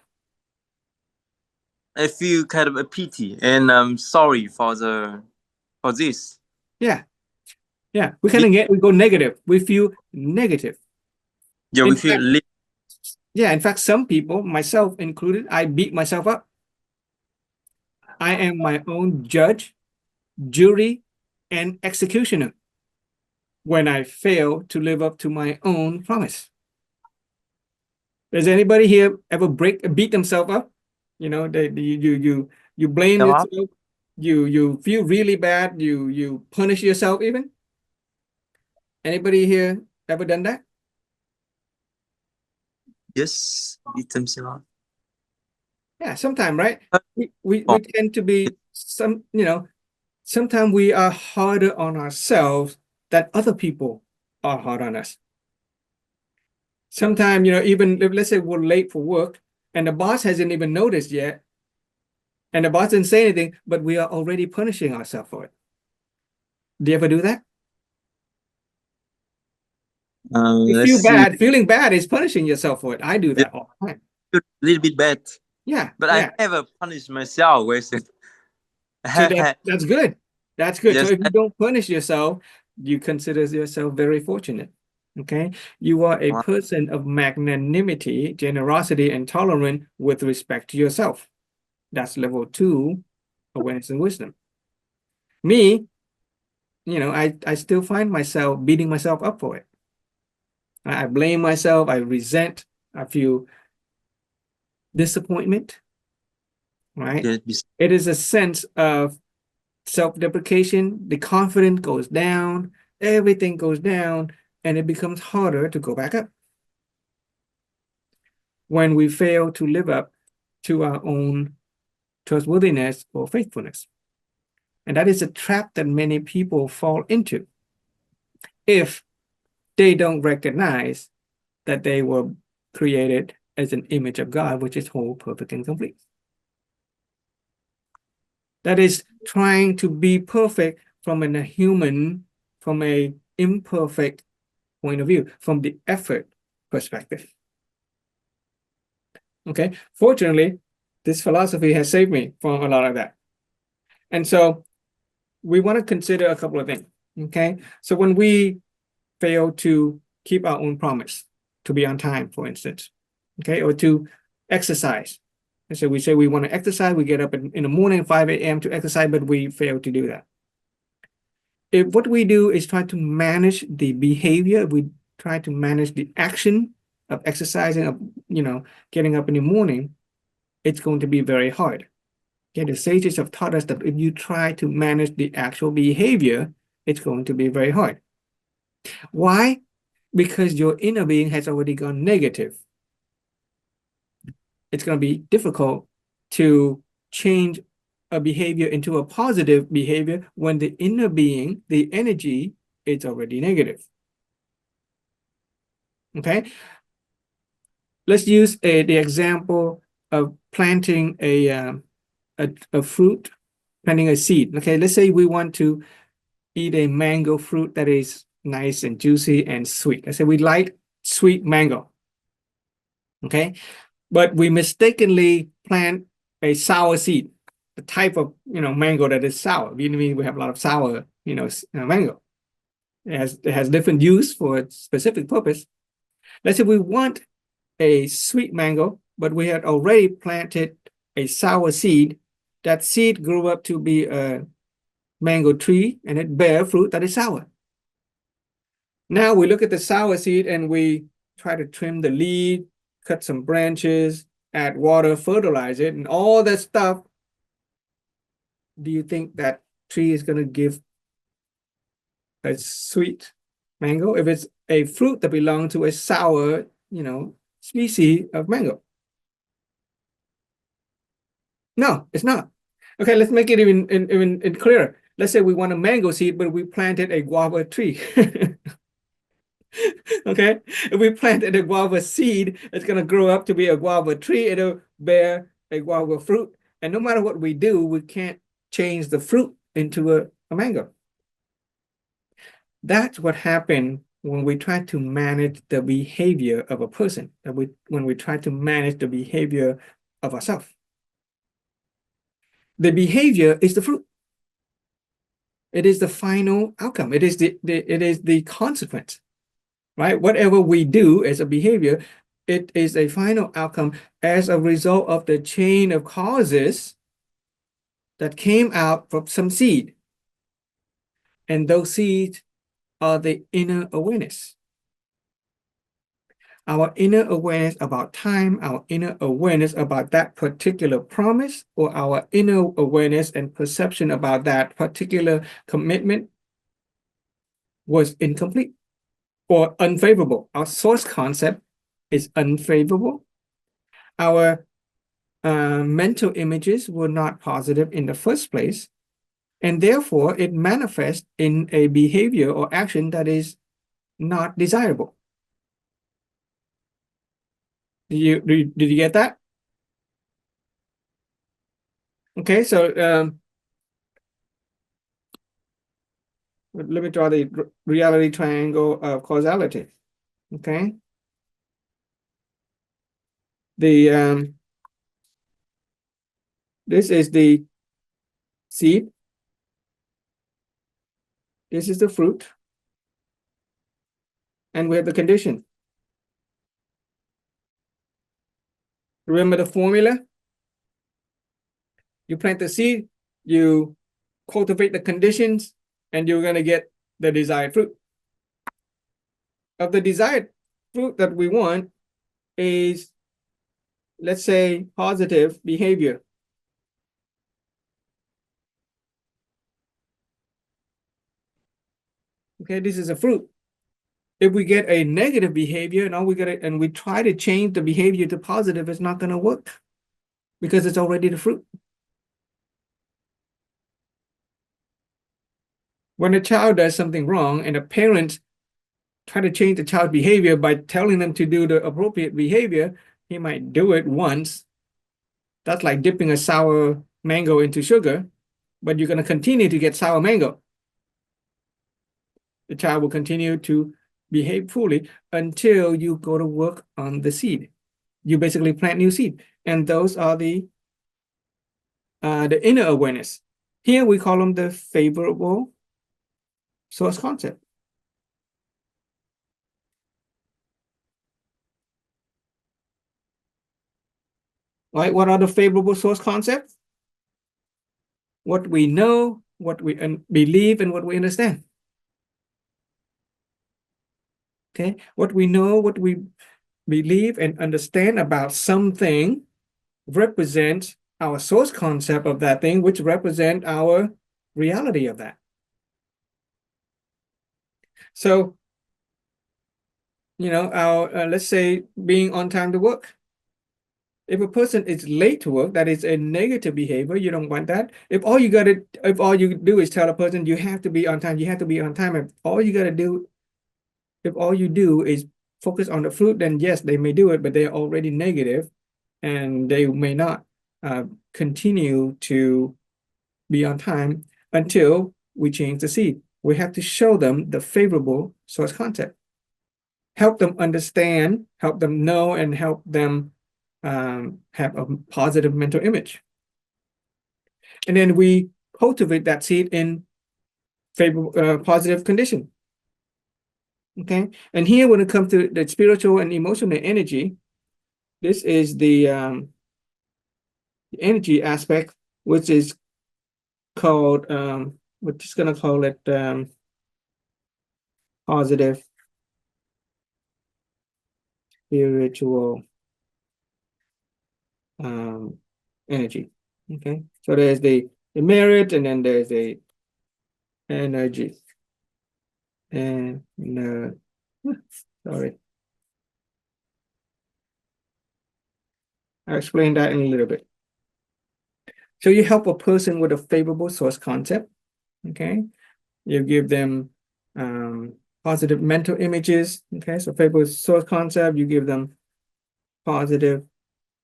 I feel kind of a pity and sorry for this. Yeah. Yeah. We go negative. We feel negative. Yeah, In we feel fact, yeah, in fact, some people, myself included, I beat myself up. I am my own judge, jury, and executioner when I fail to live up to my own promise. Does anybody here ever beat themselves up? You know, you blame no, yourself, you feel really bad, you punish yourself even. Anybody here ever done that? yes, it himself. Yeah, sometime, right? We tend to be sometimes we are harder on ourselves than other people are hard on us. Sometimes, even if, let's say we're late for work and the boss hasn't even noticed yet, and the boss didn't say anything, but we are already punishing ourselves for it. Do you ever do that? You Let's feel see. bad. Feeling bad is punishing yourself for it. I do Yeah, that all the time. a little bit bad, Yeah, but I yeah. never punish myself. With it. So that's good. That's good. So Yes, if you don't punish yourself, you consider yourself very fortunate. Okay. You are a person of magnanimity, generosity, and tolerant with respect to yourself. That's level 2, awareness and wisdom. Me, I still find myself beating myself up for it. I blame myself. I resent. I feel disappointment, right? yes, It is a sense of self-deprecation. The confidence goes down, everything goes down, and it becomes harder to go back up when we fail to live up to our own trustworthiness or faithfulness. And that is a trap that many people fall into if they don't recognize that they were created as an image of God, which is whole, perfect, and complete. That is trying to be perfect from a human, from a imperfect point of view, from the effort perspective. Okay. Fortunately, this philosophy has saved me from a lot of that. And so we want to consider a couple of things. Okay. So when we fail to keep our own promise to be on time, for instance, okay, or to exercise. And so we say we want to exercise, we get up in the morning, 5 a.m. to exercise, but we fail to do that. If what we do is try to manage the behavior, we try to manage the action of exercising, of getting up in the morning, it's going to be very hard. Okay, the sages have taught us that if you try to manage the actual behavior, it's going to be very hard. Why? Because your inner being has already gone negative. It's going to be difficult to change a behavior into a positive behavior when the inner being, the energy, is already negative. Okay, let's use the example of planting a fruit, planting a seed. Okay, let's say we want to eat a mango fruit that is nice and juicy and sweet. Let's say we like sweet mango. Okay, but we mistakenly plant a sour seed, the type of mango that is sour. Vietnamese, we have a lot of sour mango. It has different use for a specific purpose. Let's say we want a sweet mango, but we had already planted a sour seed. That seed grew up to be a mango tree and it bear fruit that is sour. Now we look at the sour seed and we try to trim the leaf, cut some branches, add water, fertilize it, and all that stuff. Do you think that tree is going to give a sweet mango if it's a fruit that belongs to a sour, species of mango? No, it's not. Okay, let's make it even clearer. Let's say we want a mango seed, but we planted a guava tree. Okay, if we planted a guava seed, it's going to grow up to be a guava tree. It'll bear a guava fruit. And no matter what we do, we can't change the fruit into a mango. That's what happened when we try to manage the behavior of a person, when we try to manage the behavior of ourselves. The behavior is the fruit. It is the final outcome. It is the consequence, right? Whatever we do as a behavior, it is a final outcome as a result of the chain of causes that came out from some seed. And those seeds are the inner awareness. Our inner awareness about time, our inner awareness about that particular promise, or our inner awareness and perception about that particular commitment was incomplete or unfavorable. Our source concept is unfavorable. Our mental images were not positive in the first place, and therefore it manifests in a behavior or action that is not desirable. Did you get that? Okay, so let me draw the reality triangle of causality. Okay, this is the seed. This is the fruit, and we have the condition. Remember the formula? You plant the seed, you cultivate the conditions, and you're going to get the desired fruit. Of the desired fruit that we want is, let's say, positive behavior. Okay, this is a fruit. If we get a negative behavior and we try to change the behavior to positive, it's not going to work because it's already the fruit. When a child does something wrong and a parent try to change the child's behavior by telling them to do the appropriate behavior, he might do it once. That's like dipping a sour mango into sugar, but you're going to continue to get sour mango. The child will continue to behave poorly until you go to work on the seed. You basically plant new seed, and those are the inner awareness. Here we call them the favorable source concept. Right? What are the favorable source concepts? What we know, what we believe, and what we understand. Okay, what we know, what we believe and understand about something represents our source concept of that thing, which represent our reality of that. So, our let's say being on time to work. If a person is late to work, that is a negative behavior. You don't want that. If all you do is tell a person you have to be on time, you have to be on time, if all you do is focus on the fruit, then yes, they may do it, but they're already negative, and they may not continue to be on time until we change the seed. We have to show them the favorable source concept, help them understand, help them know, and help them have a positive mental image. And then we cultivate that seed in favorable, positive condition. Okay, and here when it comes to the spiritual and emotional energy, this is the energy aspect, which is called, we're just going to call it positive spiritual energy. Okay, so there's the merit, and then there's the energy. And sorry, I'll explain that in a little bit. So you help a person with a favorable source concept. Okay, you give them positive mental images. Okay, so favorable source concept, you give them positive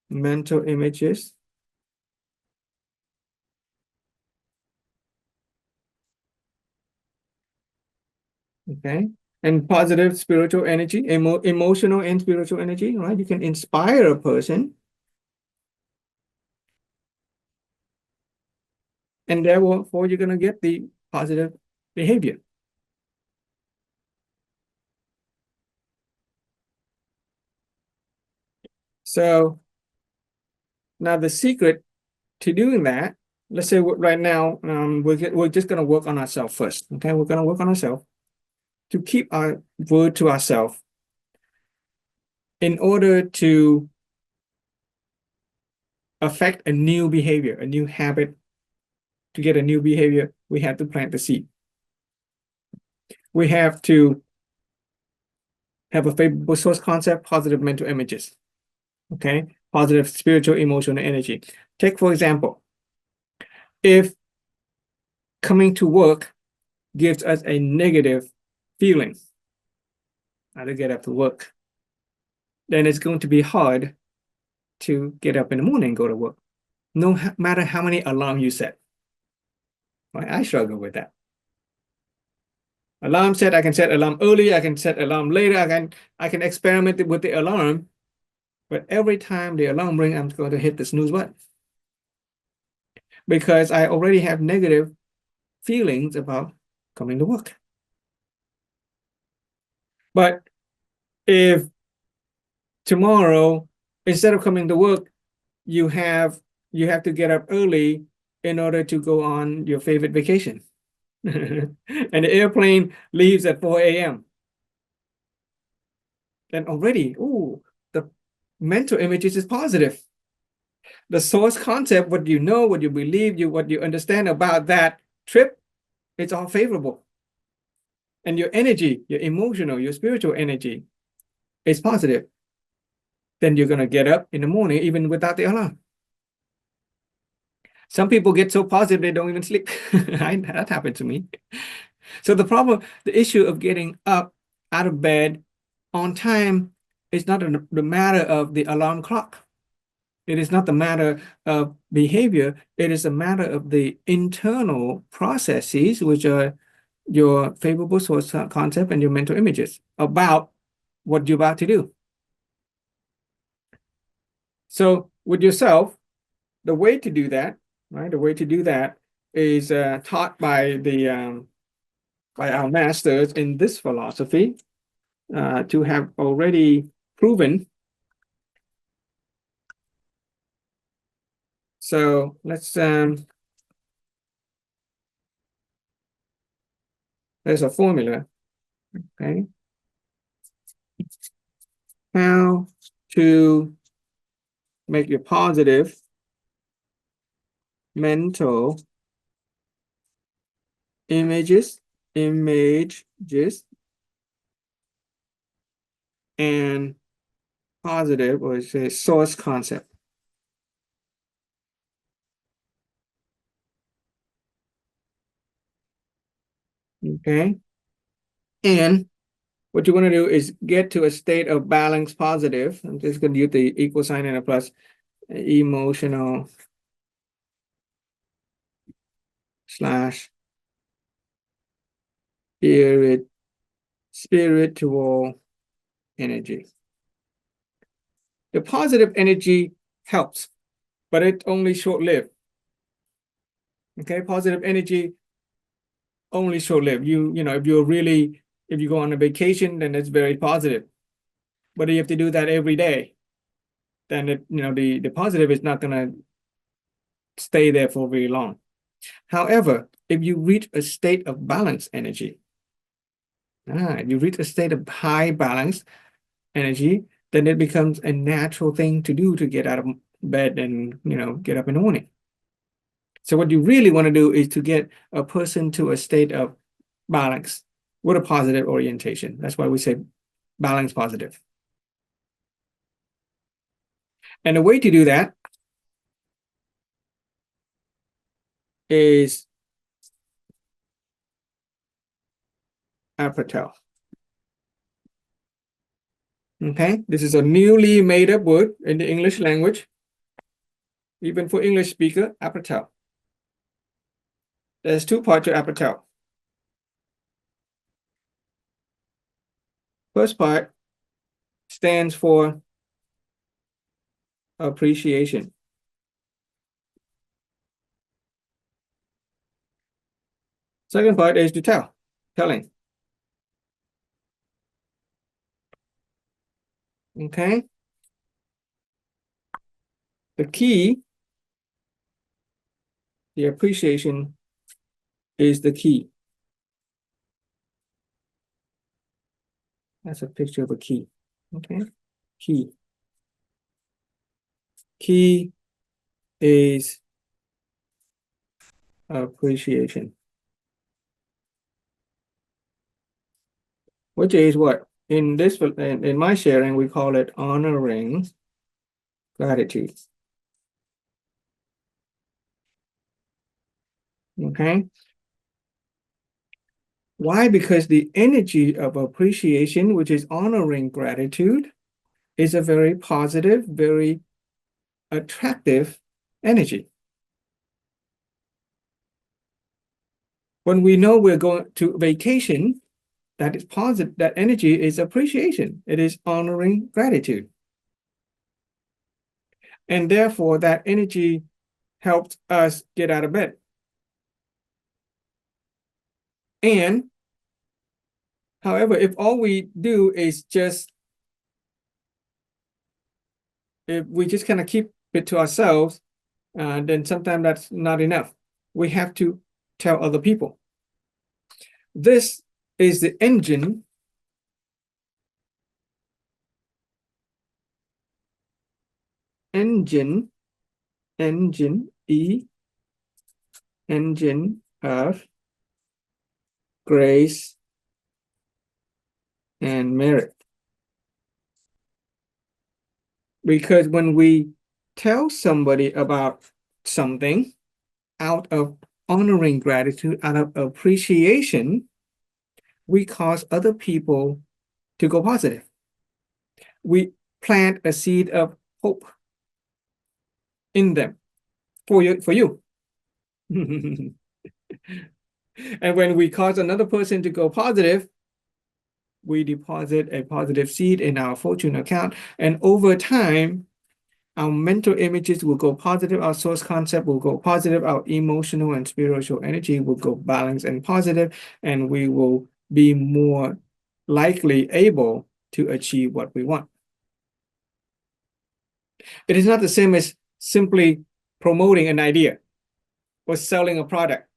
mental images. Okay, and positive spiritual energy, emotional and spiritual energy, right? You can inspire a person, and therefore you're going to get the positive behavior. So now the secret to doing that, let's say right now, we're just going to work on ourselves first. Okay, we're going to work on ourselves to keep our word to ourselves in order to affect a new behavior, a new habit. To get a new behavior, we have to plant the seed. We have to have a favorable source concept, positive mental images. Okay, positive spiritual, emotional energy. Take, for example, if coming to work gives us a negative feeling, how to get up to work, then it's going to be hard to get up in the morning and go to work, no matter how many alarms you set. Right? I struggle with that. Alarm set, I can set alarm early, I can set alarm later, I can experiment with the alarm, but every time the alarm rings, I'm going to hit the snooze button because I already have negative feelings about coming to work. But if tomorrow, instead of coming to work, you have to get up early in order to go on your favorite vacation. And the airplane leaves at 4 a.m. Then already, the mental images is positive. The source concept, what you know, what you believe, what you understand about that trip, it's all favorable. And your energy, your emotional, your spiritual energy is positive. Then you're going to get up in the morning even without the alarm. Some people get so positive they don't even sleep. That happened to me. So the issue of getting up out of bed on time is not the matter of the alarm clock. It is not the matter of behavior. It is a matter of the internal processes, which are your favorable source concept and your mental images about what you're about to do. So with yourself, the way to do that, right? The way to do that is taught by our masters in this philosophy to have already proven. So let's there's a formula, okay? How to make your positive mental images and positive, or say source concept. Okay. And what you want to do is get to a state of balance positive. I'm just going to use the equal sign and a plus, emotional slash spiritual energy. The positive energy helps, but it's only short-lived. Okay, positive energy only short-lived. You know, if you go on a vacation, then it's very positive. But you have to do that every day, then the positive is not gonna stay there for very long. However, if you reach a state of balanced energy, you reach a state of high balance energy, then it becomes a natural thing to do to get out of bed and get up in the morning. So what you really want to do is to get a person to a state of balance with a positive orientation. That's why we say balance positive. And the way to do that is Patel. Okay, this is a newly made up word in the English language, even for English speaker, appreciate. There's two parts to appreciate. First part stands for appreciation. Second part is to telling. Okay. The key, the appreciation is the key. That's a picture of a key. Okay. Key. Key is appreciation. Which is what? In this, in my sharing, we call it honoring gratitude. Okay. Why? Because the energy of appreciation, which is honoring gratitude, is a very positive, very attractive energy. When we know we're going to vacation, that is positive, that energy is appreciation. It is honoring gratitude. And therefore, that energy helps us get out of bed. And however, if all we do is just, if we just kind of keep it to ourselves, then sometimes that's not enough. We have to tell other people. This is the engine engine of grace and merit. Because when we tell somebody about something out of honoring gratitude, out of appreciation, we cause other people to go positive. We plant a seed of hope in them for you. And when we cause another person to go positive, we deposit a positive seed in our fortune account. And over time, our mental images will go positive, our source concept will go positive, our emotional and spiritual energy will go balanced and positive, and we will be more likely able to achieve what we want. It is not the same as simply promoting an idea or selling a product.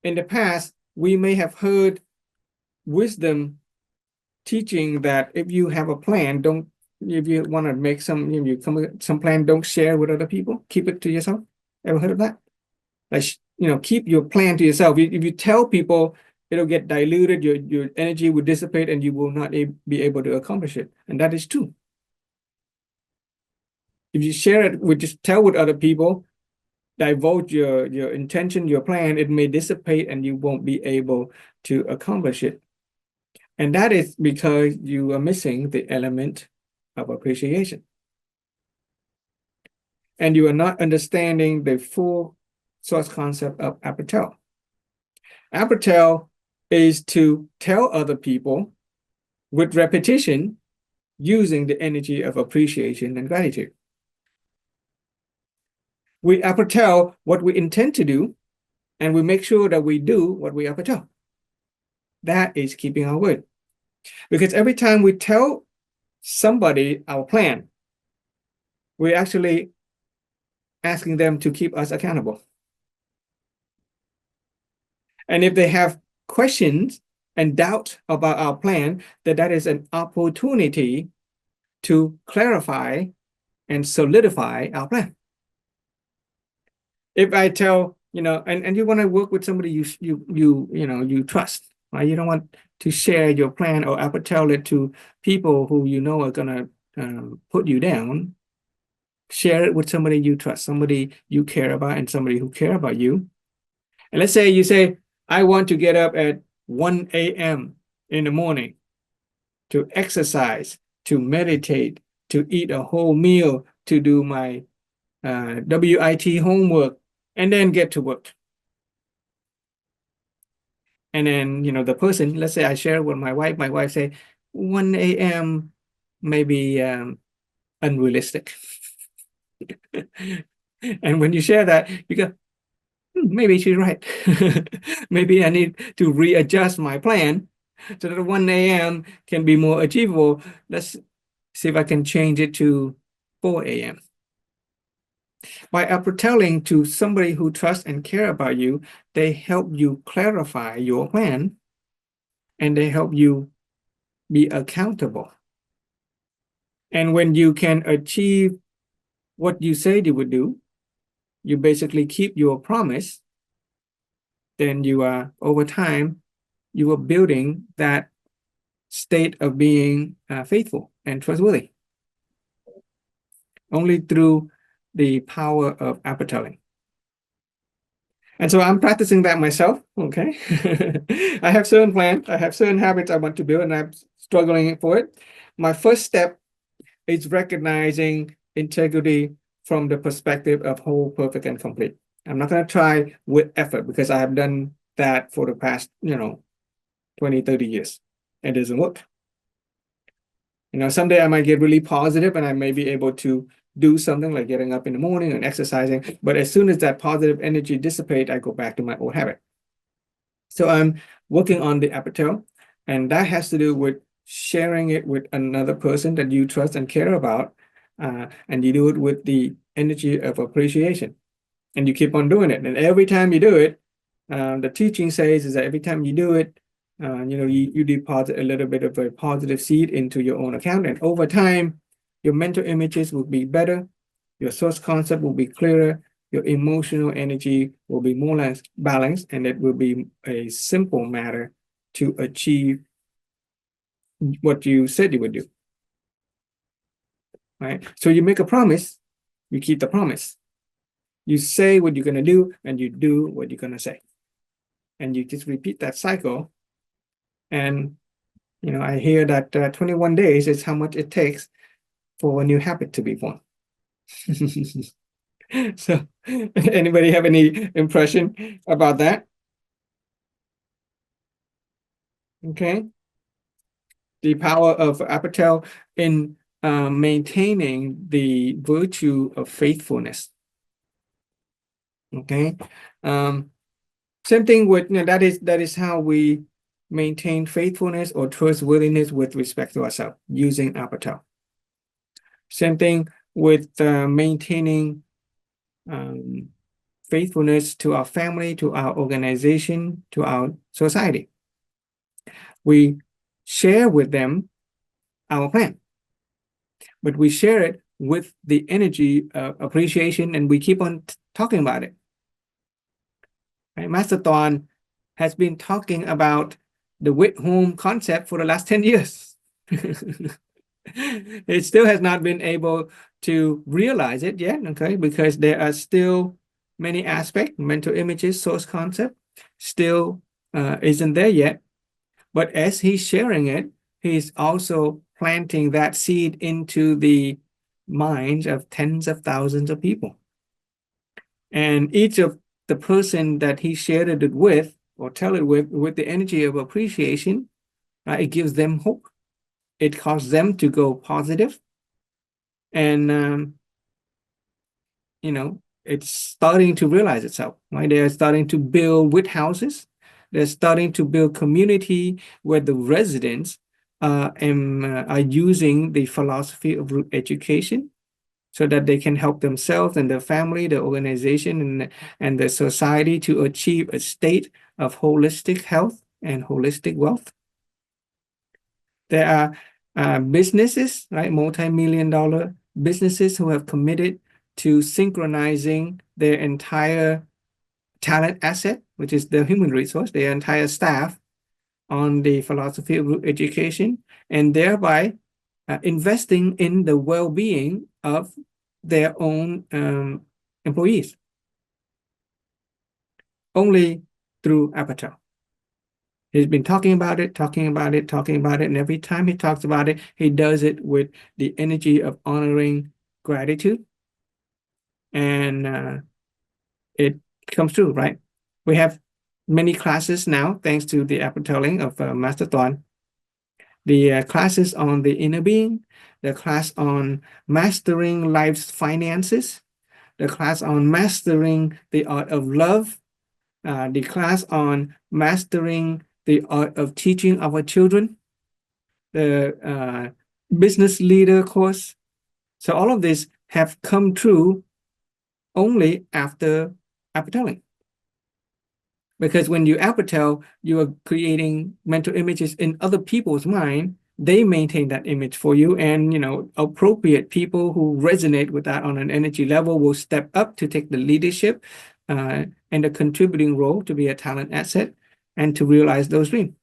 In the past, we may have heard wisdom teaching that if you have a plan, if you want to make some plan, don't share with other people, keep it to yourself. Ever heard of that? Like, keep your plan to yourself. If you tell people, it'll get diluted, your energy will dissipate, and you will not be able to accomplish it. And that is true. If you share it just tell with other people, divulge your intention, your plan, it may dissipate and you won't be able to accomplish it. And that is because you are missing the element of appreciation. And you are not understanding the full source concept of appreciation. Appreciation is to tell other people with repetition using the energy of appreciation and gratitude. We appreciate what we intend to do, and we make sure that we do what we appreciate. That is keeping our word. Because every time we tell somebody our plan, we're actually asking them to keep us accountable. And if they have questions and doubt about our plan, that is an opportunity to clarify and solidify our plan. If I tell, and you want to work with somebody you trust, right? You don't want to share your plan or tell it to people who are gonna put you down. Share it with somebody you trust, somebody you care about, and somebody who care about you. And let's say you say, I want to get up at 1 a.m. in the morning. to exercise, to meditate, to eat a whole meal, to do my WIT homework, and then get to work. And then, the person, let's say I share with my wife say 1 a.m. maybe unrealistic. And when you share that, you go, maybe she's right. Maybe I need to readjust my plan so that 1 a.m. can be more achievable. Let's see if I can change it to 4 a.m. By telling to somebody who trusts and care about you, they help you clarify your plan and they help you be accountable. And when you can achieve what you said you would do, you basically keep your promise, then you are, over time, you are building that state of being faithful and trustworthy. Only through the power of appetite. And so I'm practicing that myself, okay? I have certain plans, I have certain habits I want to build, and I'm struggling for it. My first step is recognizing integrity from the perspective of whole, perfect, and complete. I'm not going to try with effort because I have done that for the past, 20, 30 years. It doesn't work. Someday I might get really positive and I may be able to do something like getting up in the morning and exercising. But as soon as that positive energy dissipates, I go back to my old habit. So I'm working on the appetite, and that has to do with sharing it with another person that you trust and care about. And you do it with the energy of appreciation. And you keep on doing it. And every time you do it, the teaching says is that every time you do it, you deposit a little bit of a positive seed into your own account. And over time, your mental images will be better. Your source concept will be clearer. Your emotional energy will be more or less balanced. And it will be a simple matter to achieve what you said you would do. Right? So you make a promise, you keep the promise. You say what you're going to do, and you do what you're going to say. And you just repeat that cycle. And, I hear that 21 days is how much it takes for a new habit to be formed. So, anybody have any impression about that? Okay. The power of appetite in maintaining the virtue of faithfulness. Okay. Same thing with, that is how we maintain faithfulness or trustworthiness with respect to ourselves, using appetite. Same thing with maintaining faithfulness to our family, to our organization, to our society. We share with them our plan, but we share it with the energy of appreciation, and we keep on talking about it. Right? Master Thorn has been talking about the with-home concept for the last 10 years. It still has not been able to realize it yet, okay, because there are still many aspects, mental images, source concept, still isn't there yet. But as he's sharing it, he's also planting that seed into the minds of tens of thousands of people. And each of the person that he shared it with, or tell it with the energy of appreciation, it gives them hope. It causes them to go positive. And, it's starting to realize itself, right? They're starting to build wood houses. They're starting to build community where the residents are using the philosophy of root education so that they can help themselves and their family, the organization, and the society to achieve a state of holistic health and holistic wealth. There are businesses, right, multi-million-dollar businesses who have committed to synchronizing their entire talent asset, which is the human resource, their entire staff, on the philosophy of education, and thereby investing in the well-being of their own employees. Only through appetite. He's been talking about it, talking about it, talking about it. And every time he talks about it, he does it with the energy of honoring gratitude. And it comes true, right? We have many classes now, thanks to the apostling of Master Tuan. The classes on the inner being, the class on mastering life's finances, the class on mastering the art of love, the class on mastering the art of teaching our children, the business leader course. So all of this have come true only after apostling. Because when you apotel, you are creating mental images in other people's mind. They maintain that image for you, and appropriate people who resonate with that on an energy level will step up to take the leadership and the contributing role to be a talent asset and to realize those dreams.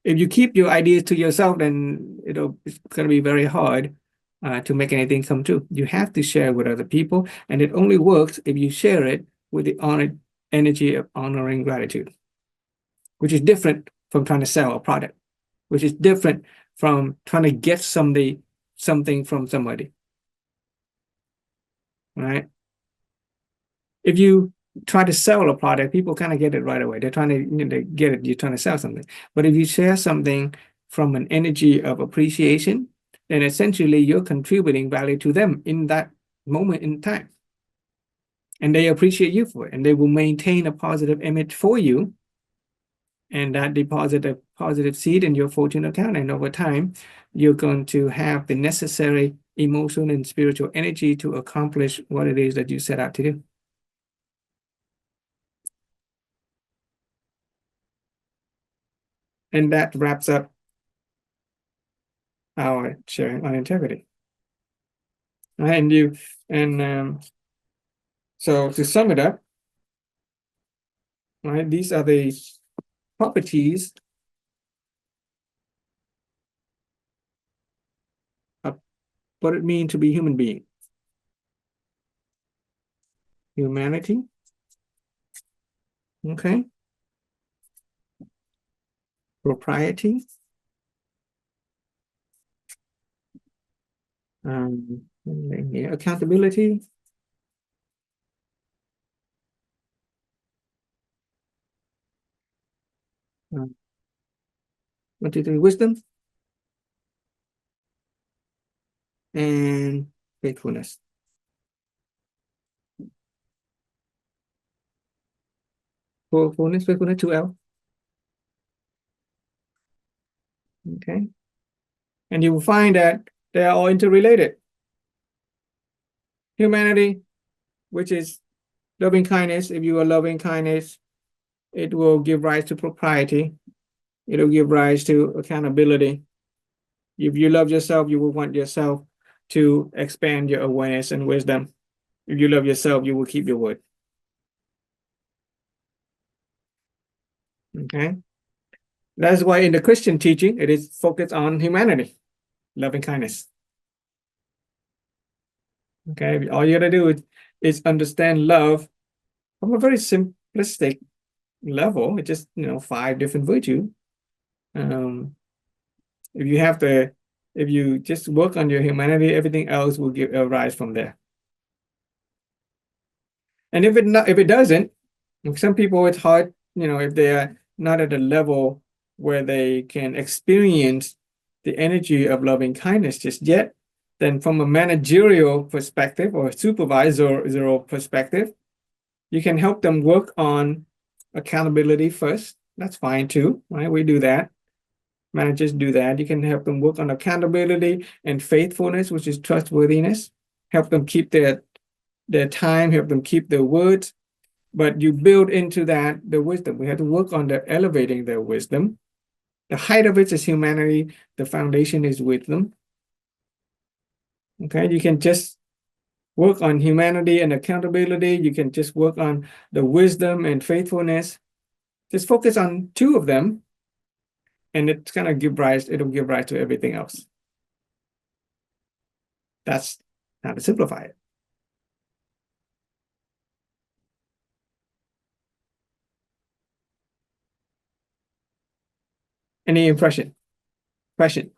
If you keep your ideas to yourself, then it's going to be very hard to make anything come true. You have to share with other people, and it only works if you share it with the honored energy of honoring gratitude, which is different from trying to sell a product, which is different from trying to get something from somebody, right? If you try to sell a product, people kind of get it right away. They're trying to get it. You're trying to sell something. But if you share something from an energy of appreciation, then essentially you're contributing value to them in that moment in time. And they appreciate you for it, and they will maintain a positive image for you, and that deposit a positive seed in your fortune account. And over time, you're going to have the necessary emotional and spiritual energy to accomplish what it is that you set out to do. And that wraps up our sharing on integrity. Right? So to sum it up, right, these are the properties of what it means to be human being. Humanity. Okay. Propriety. Accountability. Wisdom and faithfulness. Faithfulness, 2L. Okay. And you will find that they are all interrelated. Humanity, which is loving kindness. If you are loving kindness, it will give rise to propriety. It will give rise to accountability. If you love yourself, you will want yourself to expand your awareness and wisdom. If you love yourself, you will keep your word. Okay. That's why in the Christian teaching, it is focused on humanity, loving kindness. Okay. All you got to do is understand love from a very simplistic level. It's just 5 different virtues. If you just work on your humanity, everything else will arise from there. And if it doesn't, some people, it's hard, if they are not at a level where they can experience the energy of loving kindness just yet, then from a managerial perspective or supervisorial perspective, you can help them work on accountability first. That's fine too, right? We do that. Managers do that. You can help them work on accountability and faithfulness, which is trustworthiness. Help them keep their time, help them keep their words. But you build into that the wisdom. We have to work on elevating their wisdom. The height of it is humanity. The foundation is wisdom. Okay, you can just work on humanity and accountability. You can just work on the wisdom and faithfulness. Just focus on 2 of them, and it's gonna it'll give rise to everything else. That's how to simplify it. Any impression? Question?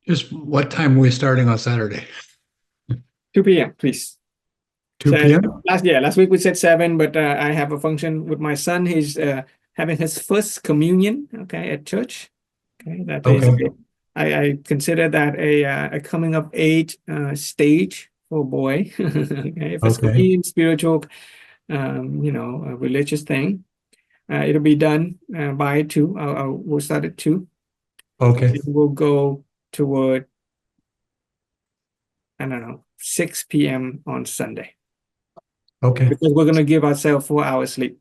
Just what time are we starting on Saturday? 2 p.m., please. 2 So, p.m.? last week we said 7, but I have a function with my son. He's having his first communion, okay, at church. Okay, that is, Okay. I consider that a coming of age stage for a boy. Okay, if it's Okay. communion, spiritual, a religious thing. It'll be done by 2. We'll start at 2. Okay. We'll go toward, I don't know, 6 p.m. on Sunday, Okay. because we're going to give ourselves 4 hours sleep.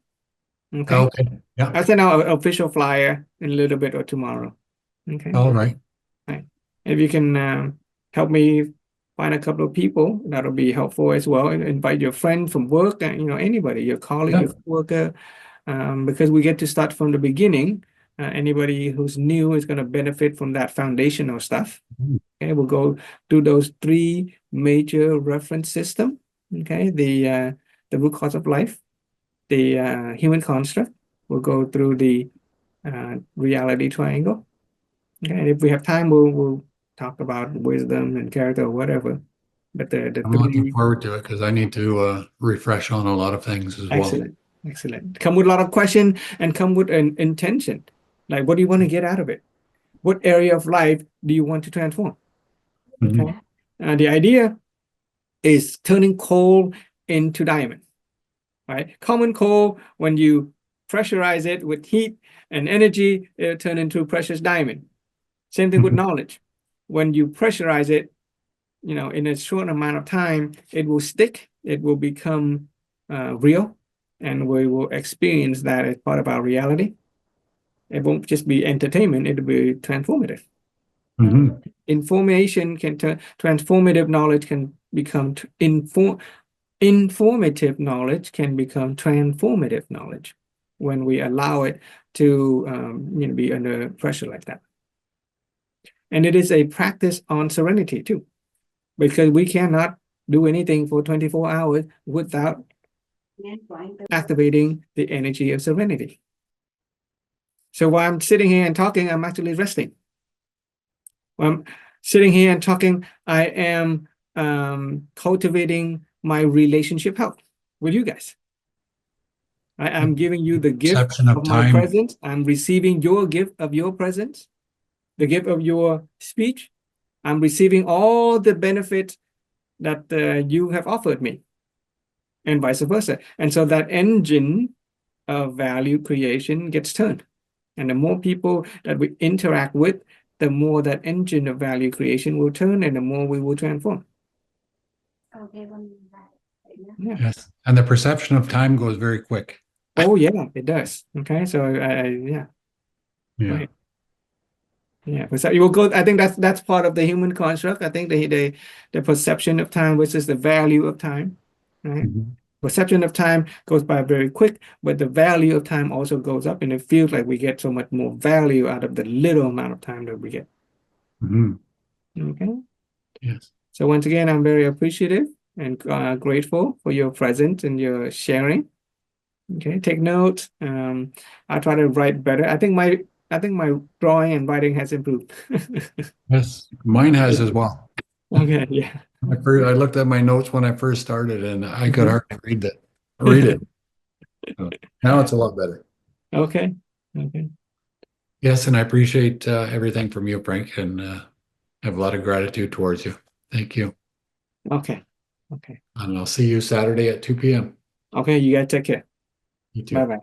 Okay. Okay. Yeah. I'll send out an official flyer in a little bit or tomorrow. Okay. All right. Right. If you can help me find a couple of people, that'll be helpful as well. And invite your friend from work and anybody, your colleague, Yeah. your worker, because we get to start from the beginning. Anybody who's new is going to benefit from that foundational stuff. Mhm. Okay, we'll go through those 3 major reference system. Okay, the root cause of life, the human construct. We'll go through the reality triangle. Okay, and if we have time, we'll talk about wisdom and character or whatever. But the I'm looking 3 forward to it because I need to refresh on a lot of things as well. excellent. Come with a lot of question and come with an intention. Like, what do you want to get out of it? What area of life do you want to transform? Mhm. Okay. The idea is turning coal into diamond, right? Common coal, when you pressurize it with heat and energy, it'll turn into precious diamond. Same thing with Mhm. knowledge. When you pressurize it, in a short amount of time, it will stick, it will become real, and we will experience that as part of our reality. It won't just be entertainment, it'll be transformative. Mhm. Information can turn, transformative knowledge can become informative knowledge can become transformative knowledge when we allow it to be under pressure like that. And it is a practice on serenity too, because we cannot do anything for 24 hours without activating the energy of serenity. So while I'm sitting here and talking, I'm actually resting. While I'm sitting here and talking, I am cultivating my relationship health with you guys. I'm giving you the gift Perception of of my time. presence. I'm receiving your gift of your presence, the gift of your speech. I'm receiving all the benefits that you have offered me, and vice versa. And so that engine of value creation gets turned. And the more people that we interact with, the more that engine of value creation will turn, and the more we will transform. Yeah. Yes. And the perception of time goes very quick. Oh, yeah, it does. Okay. So, yeah. Yeah. Right. Yeah. So you will go. I think that's part of the human construct. I think the perception of time versus the value of time. Right. Mhm. Perception of time goes by very quick, but the value of time also goes up, and it feels like we get so much more value out of the little amount of time that we get. Mhm. Okay. Yes. So once again, I'm very appreciative and grateful for your presence and your sharing. Okay, take notes. I try to write better. I think my drawing and writing has improved. Yes. Mine has as well. Okay, yeah. I looked at my notes when I first started and I could Mhm. hardly read it. So now it's a lot better. Okay. Okay. Yes, and I appreciate everything from you, Frank, and have a lot of gratitude towards you. Thank you. Okay. Okay. And I'll see you Saturday at 2 p.m. Okay, you guys take care. You too. Bye-bye.